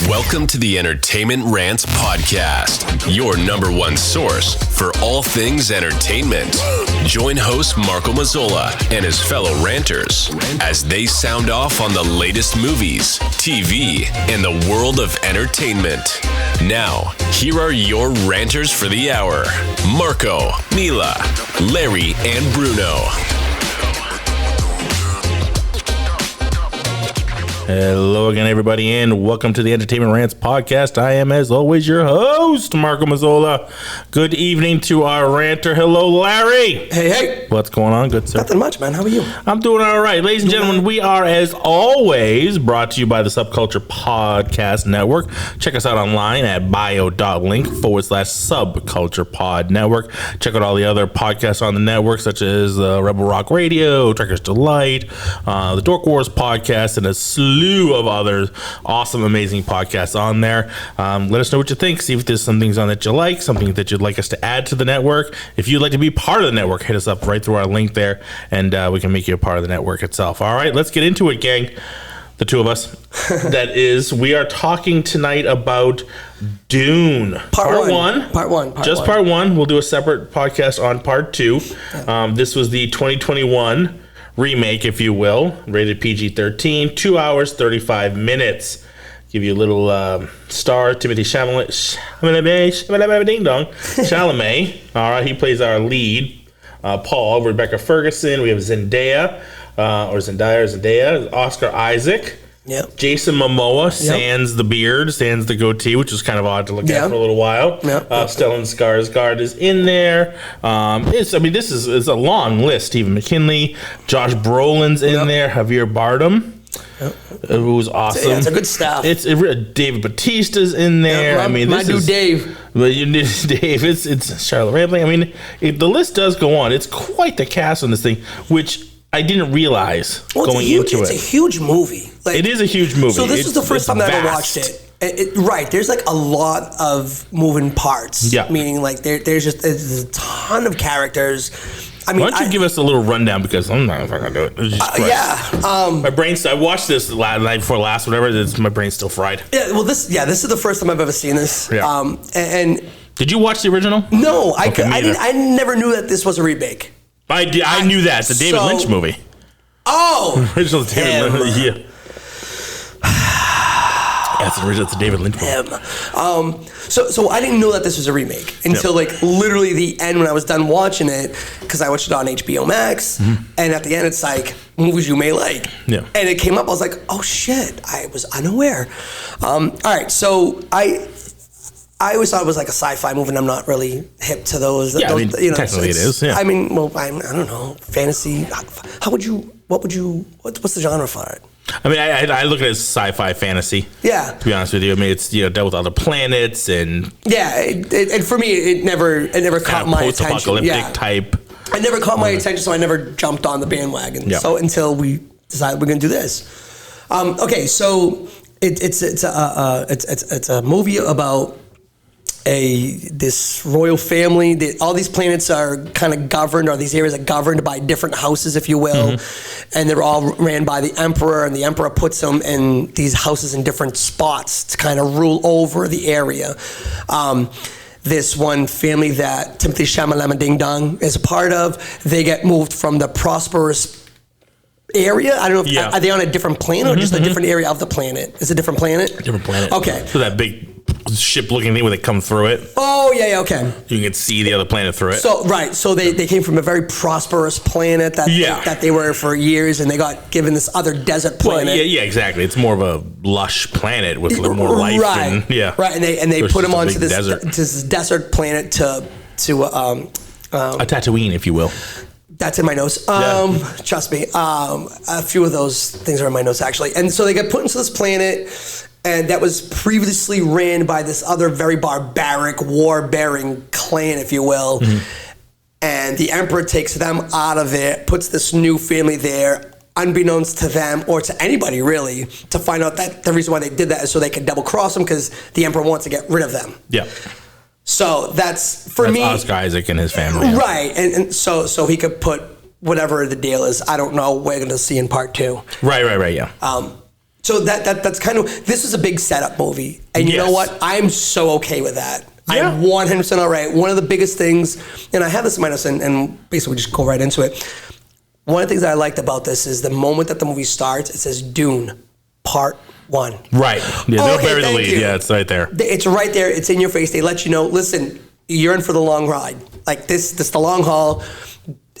Welcome to the Entertainment Rants podcast, your number one source for all things entertainment. Join host Marco Mazzola and his fellow ranters as they sound off on the latest movies, TV, and the world of entertainment. Now, here are your ranters for the hour, Marco, Mila, Larry, and Bruno. Hello again, everybody, and welcome to the Entertainment Rants podcast. I am, as always, your host, Marco Mazzola. Good evening to our ranter. Hello, Larry. Hey. What's going on? Good, sir. Nothing much, man. How are you? I'm doing all right. Ladies and gentlemen, we are, as always, brought to you by the Subculture Podcast Network. Check us out online at bio.link/Subculture Pod Network. Check out all the other podcasts on the network, such as Rebel Rock Radio, Trekker's Delight, the Dork Wars podcast, and a slew of other awesome, amazing podcasts on there. Let us know what you think. See if there's some things on that you like, something that you'd like us to add to the network. If you'd like to be part of the network, hit us up right through our link there, and we can make you a part of the network itself. All right, let's get into it, gang. The two of us. That is, we are talking tonight about Dune. Part one. Part one. We'll do a separate podcast on part two. This was the 2021 remake, if you will, rated PG-13, 2 hours, 35 minutes. Give you a little star, Timothée Chalamet. All right, he plays our lead. Paul, Rebecca Ferguson. We have Zendaya, Oscar Isaac. Yep. Jason Momoa, sans the beard, sans the goatee, which is kind of odd to look at for a little while. Stellan Skarsgård is in there. This is a long list. Stephen McKinley, Josh Brolin's in there. Javier Bardem, who's awesome. It's a good stuff. David Bautista's in there. Dave. But you need Dave. It's Charlotte Rampling. The list does go on. It's quite the cast on this thing, which I didn't realize going into it. It's a huge movie. It is a huge movie. So this is the first time I ever watched it. Right. There's like a lot of moving parts. Yeah. Meaning like there's a ton of characters. Why don't you give us a little rundown, because I'm not going to do it. My brain's... I watched this night before last, whatever. My brain's still fried. Yeah. Well, this is the first time I've ever seen this. Yeah. And did you watch the original? No, I never knew that this was a remake. I knew that. It's a David Lynch movie. Oh! Original David Lynch. Yeah. It's a David Lynch movie. So I didn't know that this was a remake until like literally the end when I was done watching it, because I watched it on HBO Max, and at the end it's like movies you may like. Yeah. And it came up. I was like, oh shit! I was unaware. All right, so I always thought it was like a sci-fi movie, and I'm not really hip to those. Yeah, technically it is. Yeah. I don't know, fantasy. What's the genre for it? I look at it as sci-fi fantasy. Yeah. To be honest with you, it's dealt with other planets and and for me it never caught my attention. Post-apocalyptic type. It never caught my attention, so I never jumped on the bandwagon. Yeah. So until we decided we're going to do this. Okay, so it's a movie about this royal family. All these planets are kind of governed, or these areas are governed by different houses, if you will, and they're all ran by the emperor, and the emperor puts them in these houses in different spots to kind of rule over the area. This one family that Timothée Chalamet Ding Dong is a part of, they get moved from the prosperous area. I don't know if are they on a different planet or just a different area of the planet? Is it a different planet? Different planet. Okay. So that big ship-looking thing where they come through it. Oh, yeah, okay. You can see the other planet through it. So, right. So they came from a very prosperous planet that they were for years, and they got given this other desert planet. Well, yeah, exactly. It's more of a lush planet with a little more life. Right. Right. And they put them onto this desert planet to a Tatooine, if you will. That's in my notes. Trust me. A few of those things are in my notes, actually. And so they get put into this planet, and that was previously ran by this other very barbaric, war-bearing clan, if you will. And the emperor takes them out of it, puts this new family there, unbeknownst to them, or to anybody really, to find out that the reason why they did that is so they could double-cross them, because the emperor wants to get rid of them. Yeah. So that's me. Oscar Isaac and his family. Right. And so he could put whatever the deal is. I don't know. We're going to see in part two. Right, yeah. So that's kind of, this is a big setup movie. And you know what? I'm so okay with that. Yeah. I'm 100% all right. One of the biggest things, and I have this in my notes, and basically just go right into it. One of the things that I liked about this is the moment that the movie starts, it says Dune, Part 1. Right. Yeah, they'll bury the lead. Yeah, it's right there. It's right there. It's in your face. They let you know, listen, you're in for the long ride. Like this the long haul.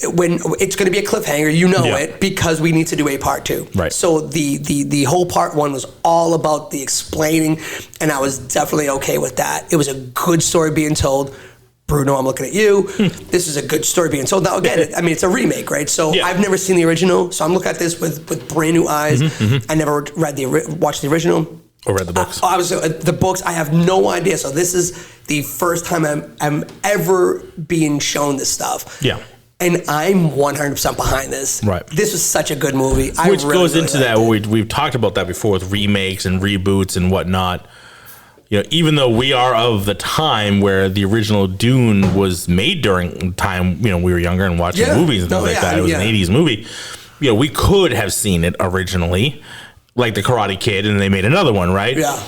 When it's going to be a cliffhanger, you know it, because we need to do a part 2. Right. So the whole part 1 was all about the explaining, and I was definitely okay with that. It was a good story being told. Bruno, I'm looking at you. This is a good story being told. Now again, I mean, it's a remake, right? So I've never seen the original, so I'm looking at this with brand new eyes. I never watched the original. Or read the books. The books, I have no idea. So this is the first time I'm ever being shown this stuff. Yeah. And I'm 100% behind this. Right. This was such a good movie. Which goes into that. We've talked about that before with remakes and reboots and whatnot. You know, even though we are of the time where the original Dune was made during time, you know, we were younger and watching movies and things like that. It was an 80s movie. You know, we could have seen it originally, like The Karate Kid, and they made another one, right? Yeah.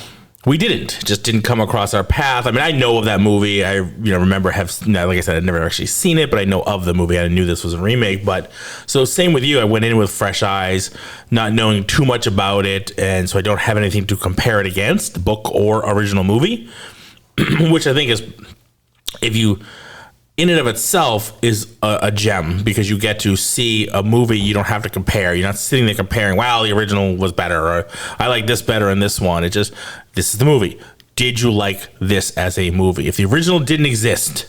We didn't. It just didn't come across our path. I mean, I know of that movie. I remember like I said, I'd never actually seen it, but I know of the movie. I knew this was a remake. But so same with you. I went in with fresh eyes, not knowing too much about it, and so I don't have anything to compare it against, the book or original movie, which I think is, if you, in and of itself, is a gem, because you get to see a movie you don't have to compare. You're not sitting there comparing, wow, the original was better, or I like this better than this one. It just, this is the movie. Did you like this as a movie? If the original didn't exist,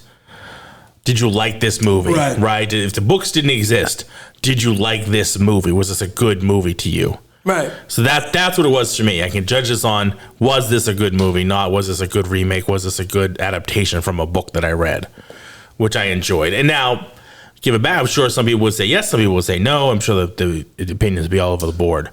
did you like this movie? Right? If the books didn't exist, did you like this movie? Was this a good movie to you? Right. So that's what it was for me. I can judge this on, was this a good movie? Not, was this a good remake? Was this a good adaptation from a book that I read, which I enjoyed? And now, give it back. I'm sure some people would say yes, some people would say no. I'm sure that the opinions would be all over the board.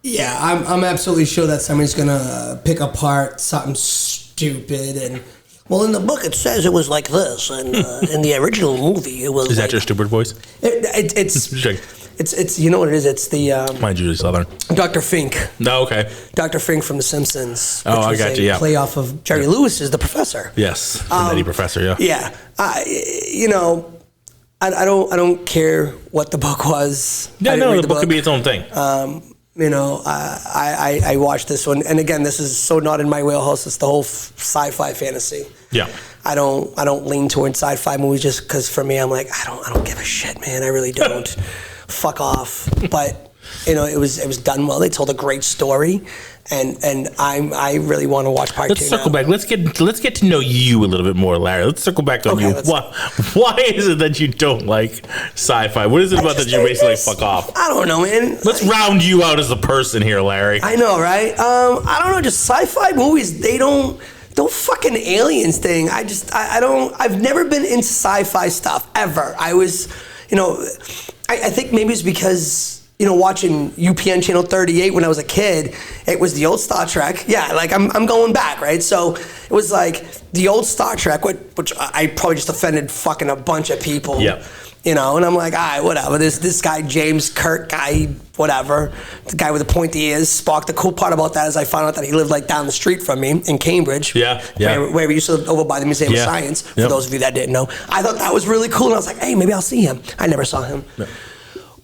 Yeah, I'm absolutely sure that somebody's gonna pick apart something stupid and, well, in the book it says it was like this, and in the original movie it was. Is that your stupid voice? It's you know what it is? It's the mine's usually Southern. Dr. Fink. No, okay. Dr. Fink from The Simpsons. Oh, I got you. Yeah. Play off of Jerry Lewis is the professor. Yes, the nutty professor. Yeah. Yeah. I don't care what the book was. Yeah, no, the book could be its own thing. I watched this one, and again, this is so not in my wheelhouse. It's the whole sci-fi fantasy. Yeah. I don't lean toward sci-fi movies just because for me, I'm like, I don't give a shit, man. I really don't. Fuck off. But it was done well. They told a great story, and I really want to watch part 2. Let's circle back. Let's get to know you a little bit more, Larry. Let's circle back on you. Why is it that you don't like sci-fi? What is it about that you basically like fuck off? I don't know, man. Let's round you out as a person here, Larry. I know, right? I don't know. Just sci-fi movies. They don't fucking aliens thing. I've never been into sci-fi stuff ever. I was, I think maybe it's because, watching UPN Channel 38 when I was a kid, it was the old Star Trek. Yeah, like I'm going back, right? So it was like the old Star Trek, which I probably just offended fucking a bunch of people. Yeah. And I'm like, all right, whatever. This guy, James Kirk guy, whatever. The guy with the pointy ears, Spock. The cool part about that is I found out that he lived like down the street from me in Cambridge. Yeah. Where we used to live over by the Museum of Science, for those of you that didn't know. I thought that was really cool. And I was like, hey, maybe I'll see him. I never saw him. No.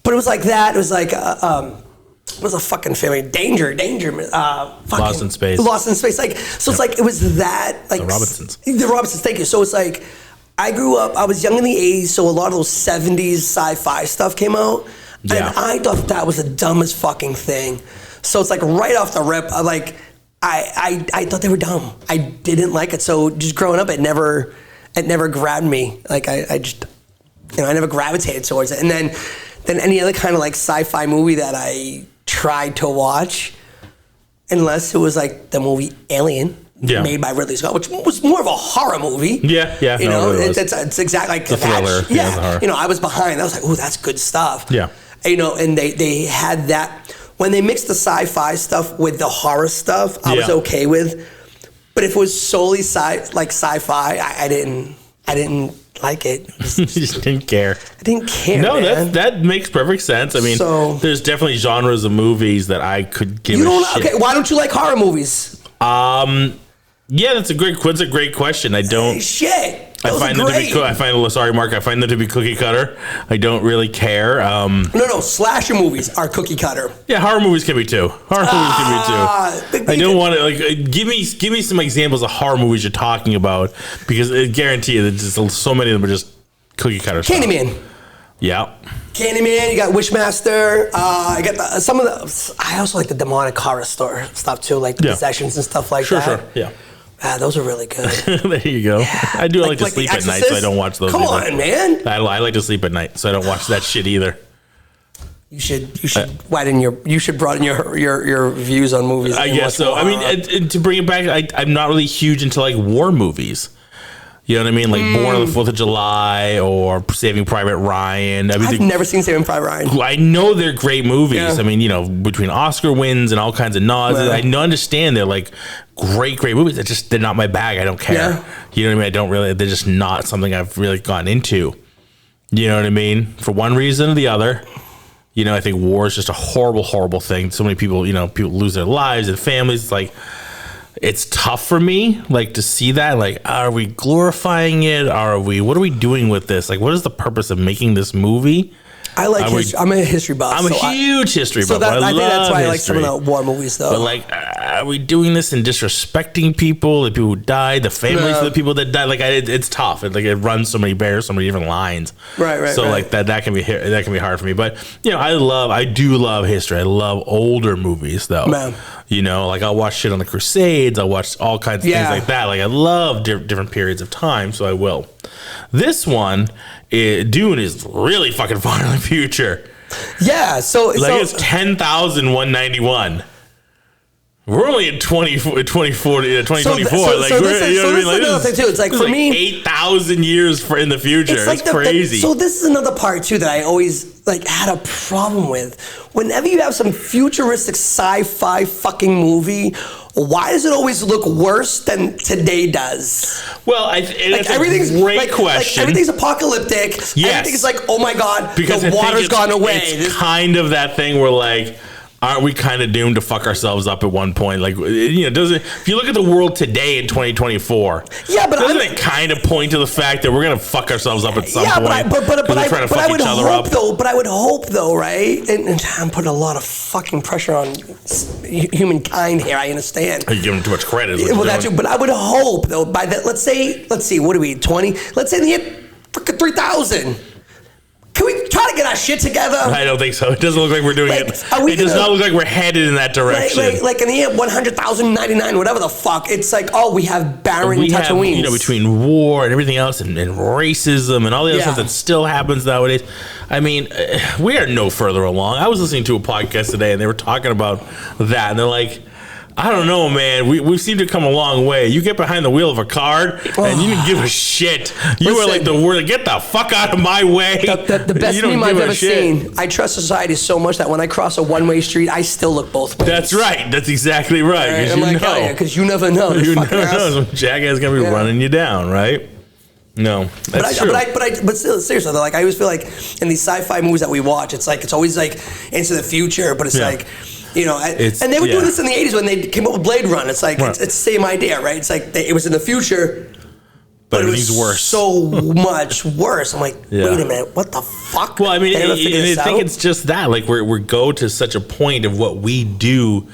But it was like that. It was like, it was a fucking family. Danger. Lost in Space. Like, so it's like, it was that. Like, The Robinsons, thank you. So it's like, I grew up, I was young in the 80s, so a lot of those 70s sci-fi stuff came out. Yeah. And I thought that was the dumbest fucking thing. So it's like right off the rip, I thought they were dumb. I didn't like it. So just growing up, it never grabbed me. Like I just, I never gravitated towards it. And then any other kind of like sci-fi movie that I tried to watch, unless it was like the movie Alien. Yeah. Made by Ridley Scott, which was more of a horror movie. Yeah. It's exactly like the thriller. Yeah, I was behind. I was like, "Oh, that's good stuff." Yeah, and they had that when they mixed the sci-fi stuff with the horror stuff. I was okay with, but if it was solely sci-fi, I didn't like it. You just didn't care. I didn't care. No, man. that makes perfect sense. I mean, there's definitely genres of movies that I could give a shit. Okay, why don't you like horror movies? Yeah, that's a great question. I don't. Shit. I find them to be. I find them to be cookie cutter. I don't really care. No, slasher movies are cookie cutter. Yeah, horror movies can be too. I don't want to like give me some examples of horror movies you're talking about, because I guarantee you that just so many of them are just cookie cutter. Candyman. Yeah. Candyman. You got Wishmaster. I got some of the. I also like the demonic horror stuff too, like the possessions and stuff like that. Sure. Yeah. Those are really good. There you go. Yeah. I do like to sleep at night, so I don't watch those. Come on, man. I like to sleep at night, so I don't watch that shit either. You should broaden your views on movies. I guess so. I mean, to bring it back, I'm not really huge into like war movies. You know what I mean? Like Born on the 4th of July or Saving Private Ryan. I mean, I've never seen Saving Private Ryan. I know they're great movies. Yeah. I mean, you know, between Oscar wins and all kinds of nods, I understand they're like great movies. They're not my bag. I don't care. Yeah. You know what I mean? They're just not something I've really gotten into. You know what I mean? For one reason or the other. You know, I think war is just a horrible, horrible thing. So many people, people lose their lives and families. It's like, it's tough for me, like, to see that. Like, are we glorifying it? What are we doing with this? Like, what is the purpose of making this movie? I like history. I'm a history buff. I'm a huge history buff. I think that's why I like some of the war movies, though. But, like, are we doing this and disrespecting people, the people who died, the families of the people that died? Like, it's tough. It runs so many different lines. Right. So, like, that can be hard for me. But, I do love history. I love older movies, though. Man. Like, I'll watch shit on the Crusades. I'll watch all kinds of things like that. Like, I love different periods of time, so I will. This one, Dune, is really fucking far in the future. Yeah, it's 10,191. We're only in 2024. This is another thing too. It's like, for me, 8,000 years in the future. It's crazy. So this is another part too that I always had a problem with. Whenever you have some futuristic sci-fi fucking movie, why does it always look worse than today does? Well, it's everything's a great question. Everything's apocalyptic. Yes. Everything's like, oh my god, because the water's gone away. It's kind of that thing where, like, aren't we kind of doomed to fuck ourselves up at one point? Like, if you look at the world today in 2024, doesn't it kind of point to the fact that we're gonna fuck ourselves up at some point? But I would hope though, right? And I'm putting a lot of fucking pressure on humankind here. I understand. You're giving too much credit. But I would hope though, by that, let's see, what are we, 20? Let's say in the year 3000. Can we try to get our shit together? I don't think so. It doesn't look like we're doing it. It does not look like we're headed in that direction. Like in the year 100,099, whatever the fuck. It's like, we have barren Tatooines. Between war and everything else and racism and all the other stuff that still happens nowadays. I mean, we are no further along. I was listening to a podcast today and they were talking about that. And they're like, I don't know, man. We seem to come a long way. You get behind the wheel of a car and you can give a shit. You are like the word. Get the fuck out of my way. The best meme I've ever seen. I trust society so much that when I cross a one-way street, I still look both ways. That's right. That's exactly right. I'm like, because you never know. You never know. Some jackass gonna be running you down, right? No, that's true. But still, seriously, though, like, I always feel like in these sci-fi movies that we watch, it's always like into the future, but it's like. And they were doing this in the 80s when they came up with Blade Runner. It's like, it's the same idea, right? It's like, it was in the future, but it was worse. So much worse. I'm like, wait a minute, what the fuck? Well, I mean, I think it's just that. Like, we go to such a point of what we do.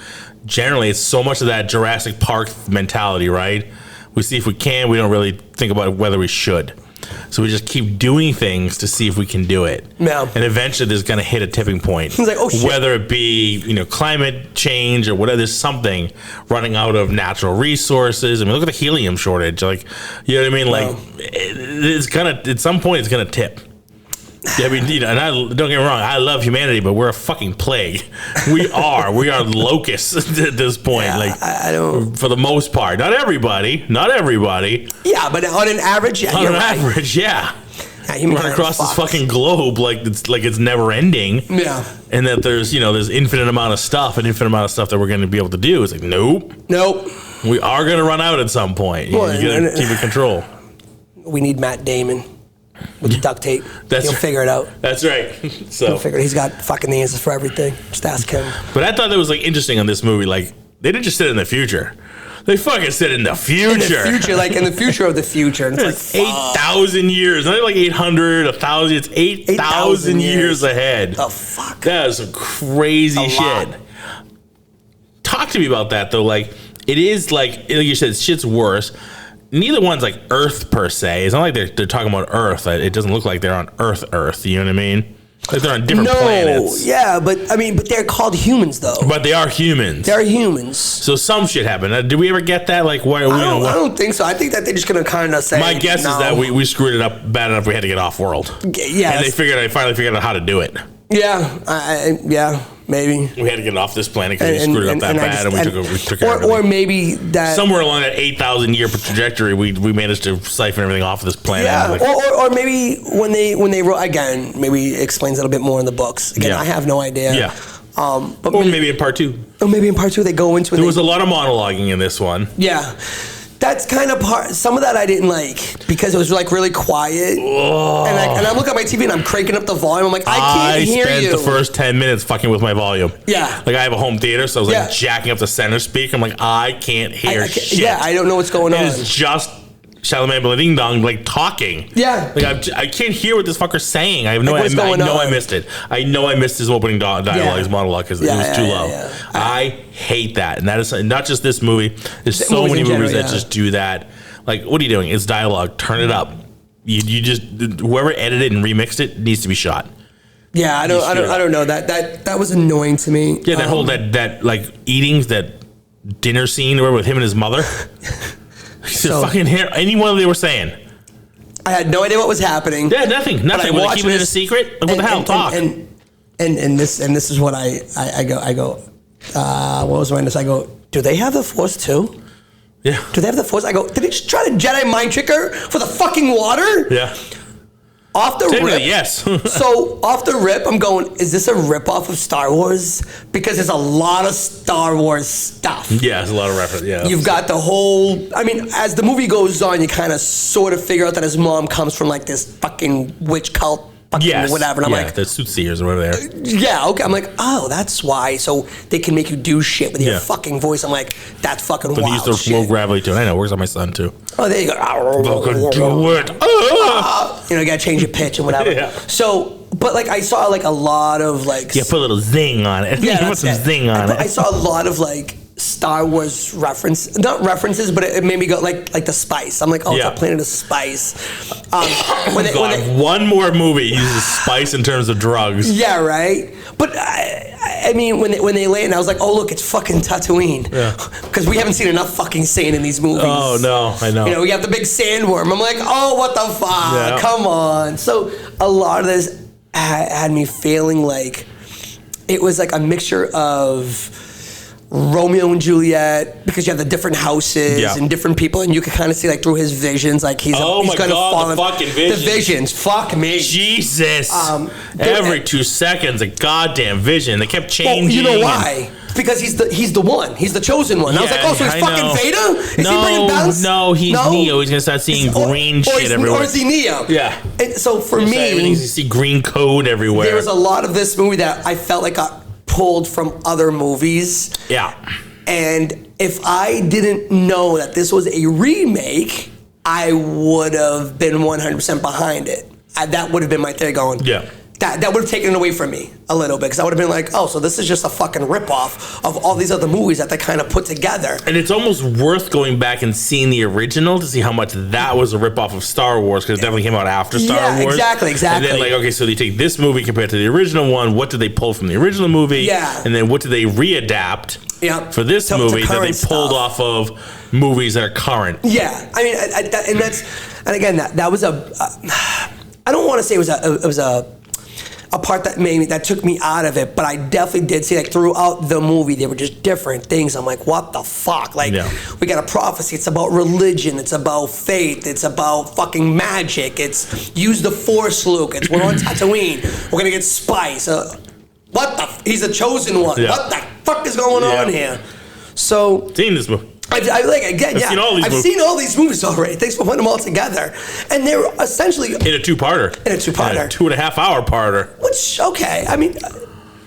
Generally, it's so much of that Jurassic Park mentality, right? We see if we can. We don't really think about whether we should. So we just keep doing things to see if we can do it. Yeah. And eventually there's going to hit a tipping point. It's like, oh, shit. Whether it be, climate change or whatever, there's something running out of natural resources. I mean, look at the helium shortage. Like, you know what I mean? Like, it's going to, at some point, it's going to tip. Yeah, I mean, and don't get me wrong, I love humanity, but we're a fucking plague. We are locusts at this point. Yeah, like, I don't. For the most part, not everybody. Yeah, but on an average, yeah. Run across this fucking globe like it's never ending. Yeah, and that there's infinite amount of stuff that we're going to be able to do. It's like nope. We are going to run out at some point. You got to keep it control. We need Matt Damon. with the duct tape. He'll figure it out. That's right. So he'll figure it. He's got fucking the answers for everything. Just ask him. But I thought that was like interesting on this movie. Like they didn't just sit in the future. They fucking sit in the future. In the future, like in the future of the future. And it's like 8,000 years. Not like 800, 1,000. It's 8,000 years ahead. Oh, fuck. That is some crazy shit. Lot. Talk to me about that, though. Like, it is like you said, shit's worse. Neither one's like Earth, per se. It's not like they're talking about Earth. It doesn't look like they're on Earth. You know what I mean? Like they're on different planets. Yeah, but they're called humans, though. But they are humans. They're humans. So some shit happened. Did we ever get that? Like, why? I don't think so. I think that they're just gonna kind of say. My guess is that we screwed it up bad enough. We had to get off world. Yeah, and they finally figured out how to do it. Yeah, yeah, maybe. We had to get off this planet because we screwed it up that bad, and we took everything. Or maybe that somewhere along that 8,000 year trajectory, we managed to siphon everything off of this planet. Yeah, or maybe when they wrote again, maybe it explains it a bit more in the books. Again, I have no idea. Yeah. But maybe in part 2. Or maybe in part 2 they go into it. There was a lot of monologuing in this one. Yeah. That's kind of some of that I didn't like because it was like really quiet. Oh. And I look at my TV and I'm cranking up the volume. I'm like, I can't hear you. I spent the first 10 minutes fucking with my volume. Yeah. Like I have a home theater, so I was like jacking up the center speaker. I'm like, I can't hear shit. Yeah, I don't know what's going on. It's just Chalamet Ding Dong like talking. Yeah. Like I can't hear what this fucker's saying. I have no idea. I know I missed it. I know I missed his opening dialogue, his monologue, because it was too low. Yeah. I hate that. And that is not just this movie. There's so many movies that just do that. Like, what are you doing? It's dialogue. Turn it up. You just whoever edited and remixed it needs to be shot. Yeah, I don't know. That was annoying to me. Yeah, that whole that like eating that dinner scene with him and his mother. So fucking hear any one they were saying. I had no idea what was happening. Yeah, nothing. Were they keeping it a secret? Like, what the hell? Talk. And this is what I go. What was I this? I go. Do they have the Force too? Yeah. Do they have the Force? I go. Did they just try to Jedi mind trick her for the fucking water? Yeah. Off the rip, yes. So off the rip, I'm going, is this a ripoff of Star Wars? Because there's a lot of Star Wars stuff. Yeah, there's a lot of reference. Yeah. You've got the whole, as the movie goes on, you kind of sort of figure out that his mom comes from like this fucking witch cult. Whatever. And I'm like, the soothsayers or whatever they are. Yeah, okay. I'm like, oh, that's why. So they can make you do shit with your fucking voice. I'm like, that's fucking wild. But they used to low gravity too. I know, it works on my son too. Oh, there you go. Fucking do it. You gotta change your pitch and whatever. Yeah. So, but like I saw like a lot of like. Yeah, put a little zing on it. Yeah, put some zing on it. I saw a lot of like Star Wars not references, but it made me go like the spice. I'm like, it's a Planet of Spice. One more movie uses spice in terms of drugs. Yeah, right. But I mean, when they land, I was like, oh look, it's fucking Tatooine. Yeah. Because we haven't seen enough fucking sand in these movies. Oh no, I know. We have the big sandworm. I'm like, oh, what the fuck? Yeah. Come on. So a lot of this had me feeling like it was like a mixture of Romeo and Juliet, because you have the different houses and different people, and you can kind of see like through his visions, like he's going to fall in fucking visions. The visions. Fuck me, Jesus. Every 2 seconds, a goddamn vision. They kept changing. Well, you know why? Because he's the one. He's the chosen one. I was like, oh, so he's fucking Vader? Is he bringing balance? No, he's Neo. He's gonna start seeing green shit everywhere. Or is he Neo? Yeah. And so for me, you see green code everywhere. There was a lot of this movie that I felt like got pulled from other movies. Yeah. And if I didn't know that this was a remake, I would have been 100% behind it. That would have been my theory going. Yeah. That would have taken it away from me a little bit, because I would have been like, oh, so this is just a fucking ripoff of all these other movies that they kind of put together. And it's almost worth going back and seeing the original to see how much that was a ripoff of Star Wars, because it definitely came out after Star Wars. Exactly. And then like, okay, so they take this movie compared to the original one, what did they pull from the original movie? Yeah. And then what did they readapt for this movie that they pulled off of movies that are current? Yeah. I mean, and again, that was I don't want to say it was a part that took me out of it, but I definitely did see, like, throughout the movie, they were just different things. I'm like, what the fuck? Like, we got a prophecy. It's about religion. It's about faith. It's about fucking magic. It's use the Force, Luke. It's we're on Tatooine. We're gonna get spice. He's the chosen one. Yeah. What the fuck is going on here? So seen this movie. I've seen all these movies. Seen all these movies already. Thanks for putting them all together. And they're essentially... In a two-parter. In a 2.5-hour parter. Which, okay. I mean,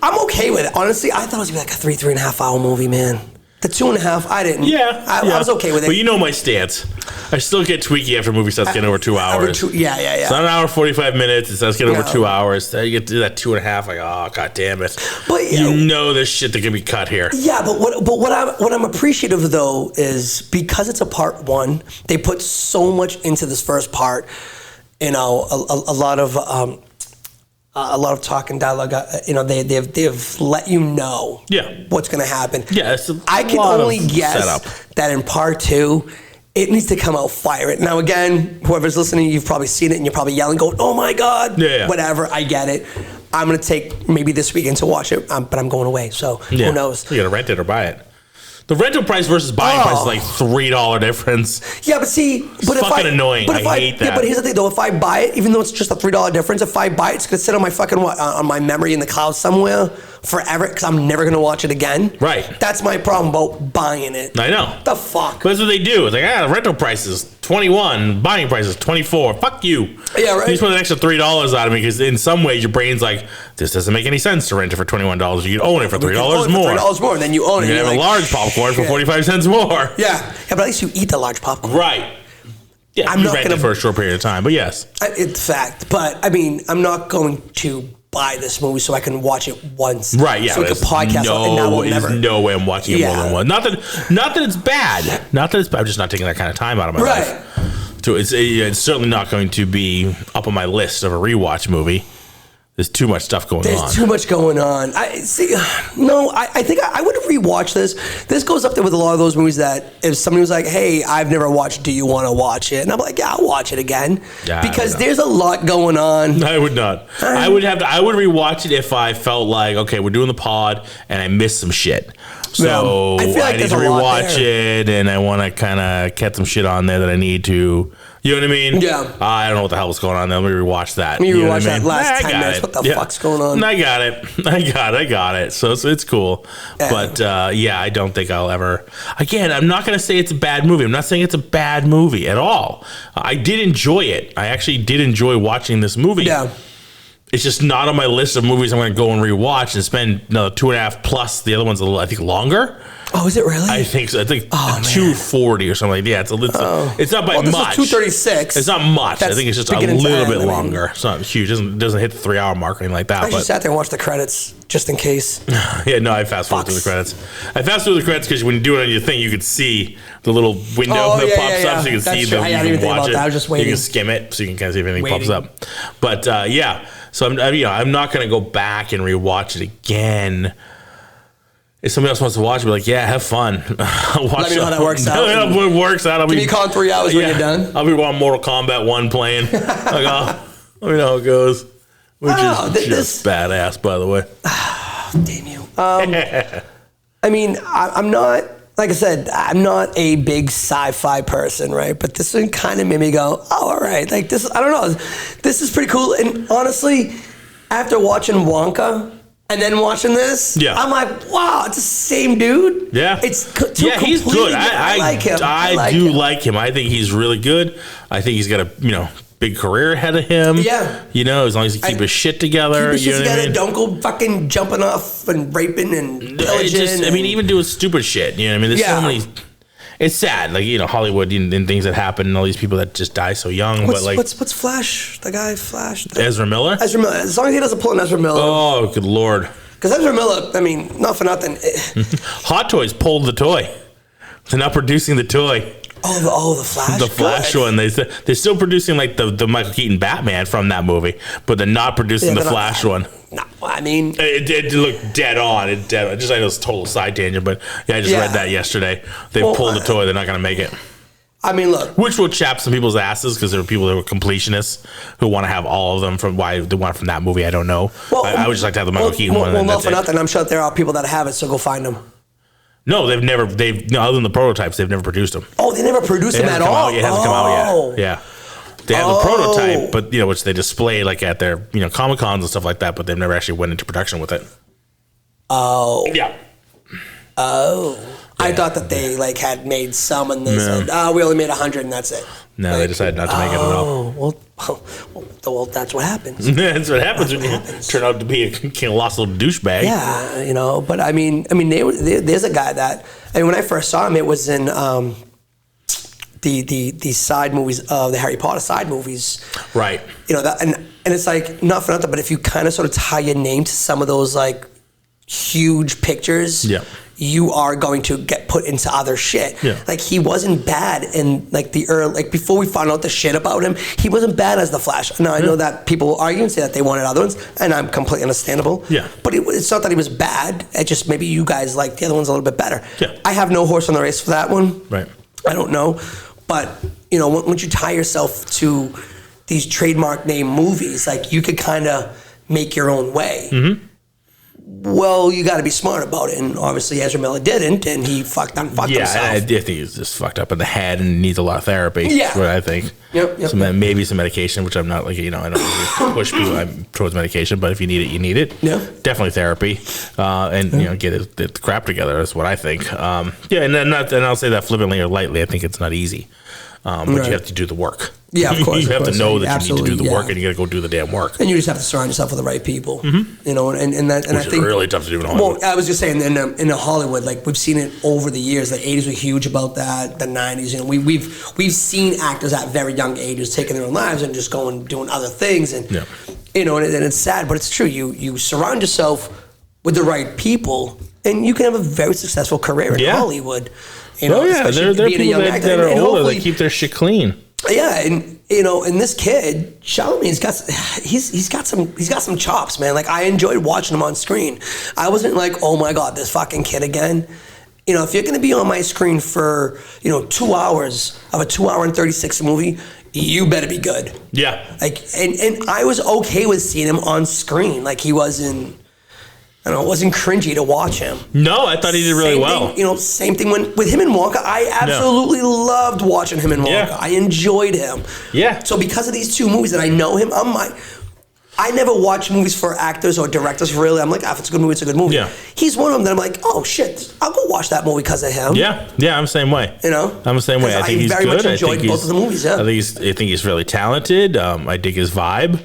I'm okay with it. Honestly, I thought it was going to be like a 3.5 hour movie, man. The 2.5, I didn't. Yeah. I was okay with it. But you know my stance. I still get tweaky after a movie starts getting over 2 hours. Yeah. It's not an hour 45 minutes. It starts getting over 2 hours. Then you get to that 2.5. Like, oh, god damn it! But you know there's shit that can be cut here. Yeah, but what I'm appreciative though is because it's a part one, they put so much into this first part. You know, a lot of talk and dialogue. They've let you know what's going to happen. Yeah, I can only guess that in part two, it needs to come out fire. Now again, whoever's listening, you've probably seen it and you're probably yelling, going, "Oh my god!" Whatever. I get it. I'm going to take maybe this weekend to watch it, but I'm going away, so who knows? You got to rent it or buy it. The rental price versus buying price is like $3 difference. Yeah, but see, it's fucking annoying. I hate that. Yeah, but here's the thing, though. If I buy it, even though it's just a $3 difference, if I buy it, it's gonna sit on my fucking on my memory in the cloud somewhere forever because I'm never gonna watch it again. Right. That's my problem about buying it. I know. The fuck. But that's what they do. It's like, the rental price is $21, buying price is $24. Fuck you. Yeah, right. You just want an extra $3 out of me because in some ways your brain's like, this doesn't make any sense to rent it for $21. You can own it for $3 more. $3 more, and then you own it. You can have a large popcorn for 45 cents more. Yeah, but at least you eat the large popcorn. Right. Yeah, I'm not rent it for a short period of time, but yes. It's fact. But, I mean, I'm not going to buy this movie so I can watch it once. Right, yeah. So we can podcast and now we'll never. There's no way I'm watching it more than once. Not that it's bad. Not that it's bad. I'm just not taking that kind of time out of my life. So it's certainly not going to be up on my list of a rewatch movie. There's too much stuff going on. There's too much going on. I think I would rewatch this. This goes up there with a lot of those movies that if somebody was like, "Hey, I've never watched. Do you want to watch it?" And I'm like, "Yeah, I'll watch it again." Yeah, because there's a lot going on. I would not. I would rewatch it if I felt like, okay, we're doing the pod and I missed some shit. So I need to rewatch it, and I want to kind of catch some shit on there that I need to. You know what I mean? Yeah. I don't know what the hell was going on there. Let me rewatch that. You rewatch that last 10 minutes. What the fuck's going on? I got it. So it's cool. But I don't think I'll ever. Again, I'm not going to say it's a bad movie. I'm not saying it's a bad movie at all. I did enjoy it. I actually did enjoy watching this movie. Yeah. It's just not on my list of movies I'm going to go and rewatch and spend another 2.5 plus. The other one's a little, I think, longer. Oh, is it really? I think so. I think 240 or something like that. Yeah, it's not by much. This is 236. It's not much. I think it's just a little bit longer. It's not huge. It doesn't hit the 3 hour mark or anything like that. I just sat there and watched the credits just in case. Yeah, no, I fast forward through the credits. I fast forward the credits because when you do it on your thing, you could see the little window that pops up, so you can see the. You can watch it. I was just waiting. You can skim it, so you can kind of see if anything pops up. But yeah, so I'm not going to go back and rewatch it again. If somebody else wants to watch it, be like, yeah, have fun. Let me know how that works out. Let me know how it works out. Give me a call in 3 hours when you're done. I'll be on Mortal Kombat 1 playing. Let me know how it goes. Which is badass, by the way. Damn you. I mean, I'm not, like I said, I'm not a big sci-fi person, right? But this one kind of made me go, oh, all right. Like this, I don't know. This is pretty cool. And honestly, after watching Wonka, and then watching this, I'm like, wow, it's the same dude. Yeah. He's good. I like him. I do like him. I think he's really good. I think he's got a, big career ahead of him. Yeah. As long as he keep his shit together. Keep his shit together. Don't go fucking jumping off and raping and pillaging. Even doing stupid shit. You know what I mean? There's so many. It's sad, like Hollywood and things that happen, and all these people that just die so young. What's Flash? The guy Flash. Ezra Miller. As long as he doesn't pull an Ezra Miller. Oh, good lord. Because Ezra Miller, I mean, not for nothing. Hot Toys pulled the toy. They're not producing the toy. Oh, the Flash. The Flash one. They're still producing like the Michael Keaton Batman from that movie, but they're not producing the Flash one. No, I mean, it looked dead on. I know it's a total side tangent, but I just read that yesterday. They pulled the toy. They're not going to make it. I mean, look, which will chap some people's asses because there were people that were completionists who want to have all of them from why they want it from that movie. I don't know. I would just like to have the Michael Keaton one. Well, not for nothing. I'm sure there are people that have it, so go find them. No, other than the prototypes, they've never produced them. Oh, they never produced them at all? It hasn't come out yet. Yeah. They have the prototype, but which they display like at their Comic Cons and stuff like that, but they've never actually went into production with it. Oh. Yeah. Oh. I thought that they like had made some, and they said, we only made 100, and that's it. No, like, they decided not to make it at all. Well, that's what happens. That's what happens when you turn out to be a colossal douchebag. Yeah, but I mean, there's a guy that, when I first saw him, it was in the side movies of the Harry Potter side movies. Right. That, and it's like, not for nothing, but if you kind of sort of tie your name to some of those like huge pictures, you are going to get put into other shit. Yeah. Like, he wasn't bad in like the early, like before we found out the shit about him, he wasn't bad as the Flash. Now I know that people will argue and say that they wanted other ones, and I'm completely understandable. Yeah. But it's not that he was bad. It just, maybe you guys like the other ones a little bit better. Yeah. I have no horse on the race for that one. Right. I don't know. But, once you tie yourself to these trademark name movies, like, you could kind of make your own way. Mm-hmm. Well, you got to be smart about it, and obviously Ezra Miller didn't, and he fucked himself. Yeah, I think he's just fucked up in the head and needs a lot of therapy. Yeah, that's what I think. Yep. Maybe some medication, which I'm not like, I don't really push people towards medication, but if you need it, you need it. Yeah, definitely therapy, and get the crap together. That's what I think. And I'll say that flippantly or lightly. I think it's not easy. But you have to do the work. Yeah, of course. You have to know that you need to do the work, and you got to go do the damn work. And you just have to surround yourself with the right people. Mm-hmm. And I think it's really tough to do in Hollywood. Well, I was just saying in Hollywood, like, we've seen it over the years. The 80s were huge about that. The 90s, we've seen actors at very young ages taking their own lives and just doing other things, and and it's sad, but it's true. You surround yourself with the right people, and you can have a very successal career in Hollywood. There are people that are older that keep their shit clean. Yeah, and this kid, Chalamet, he's got some chops, man. Like, I enjoyed watching him on screen. I wasn't like, oh my god, this fucking kid again. If you're gonna be on my screen for 2 hours of a 2 hour and 36 movie, you better be good. Yeah. Like, and I was okay with seeing him on screen. Like, he wasn't. It wasn't cringy to watch him. No, I thought he did really well. Same thing with him and Wonka. I absolutely loved watching him and Wonka. Yeah. I enjoyed him. Yeah. So because of these two movies that I know him, I never watch movies for actors or directors, really. I'm like, if it's a good movie, it's a good movie. Yeah. He's one of them that I'm like, oh shit, I'll go watch that movie because of him. Yeah, I'm the same way. I'm the same way. I think he's very good. Much enjoyed both of the movies. Yeah. I think he's really talented. I dig his vibe.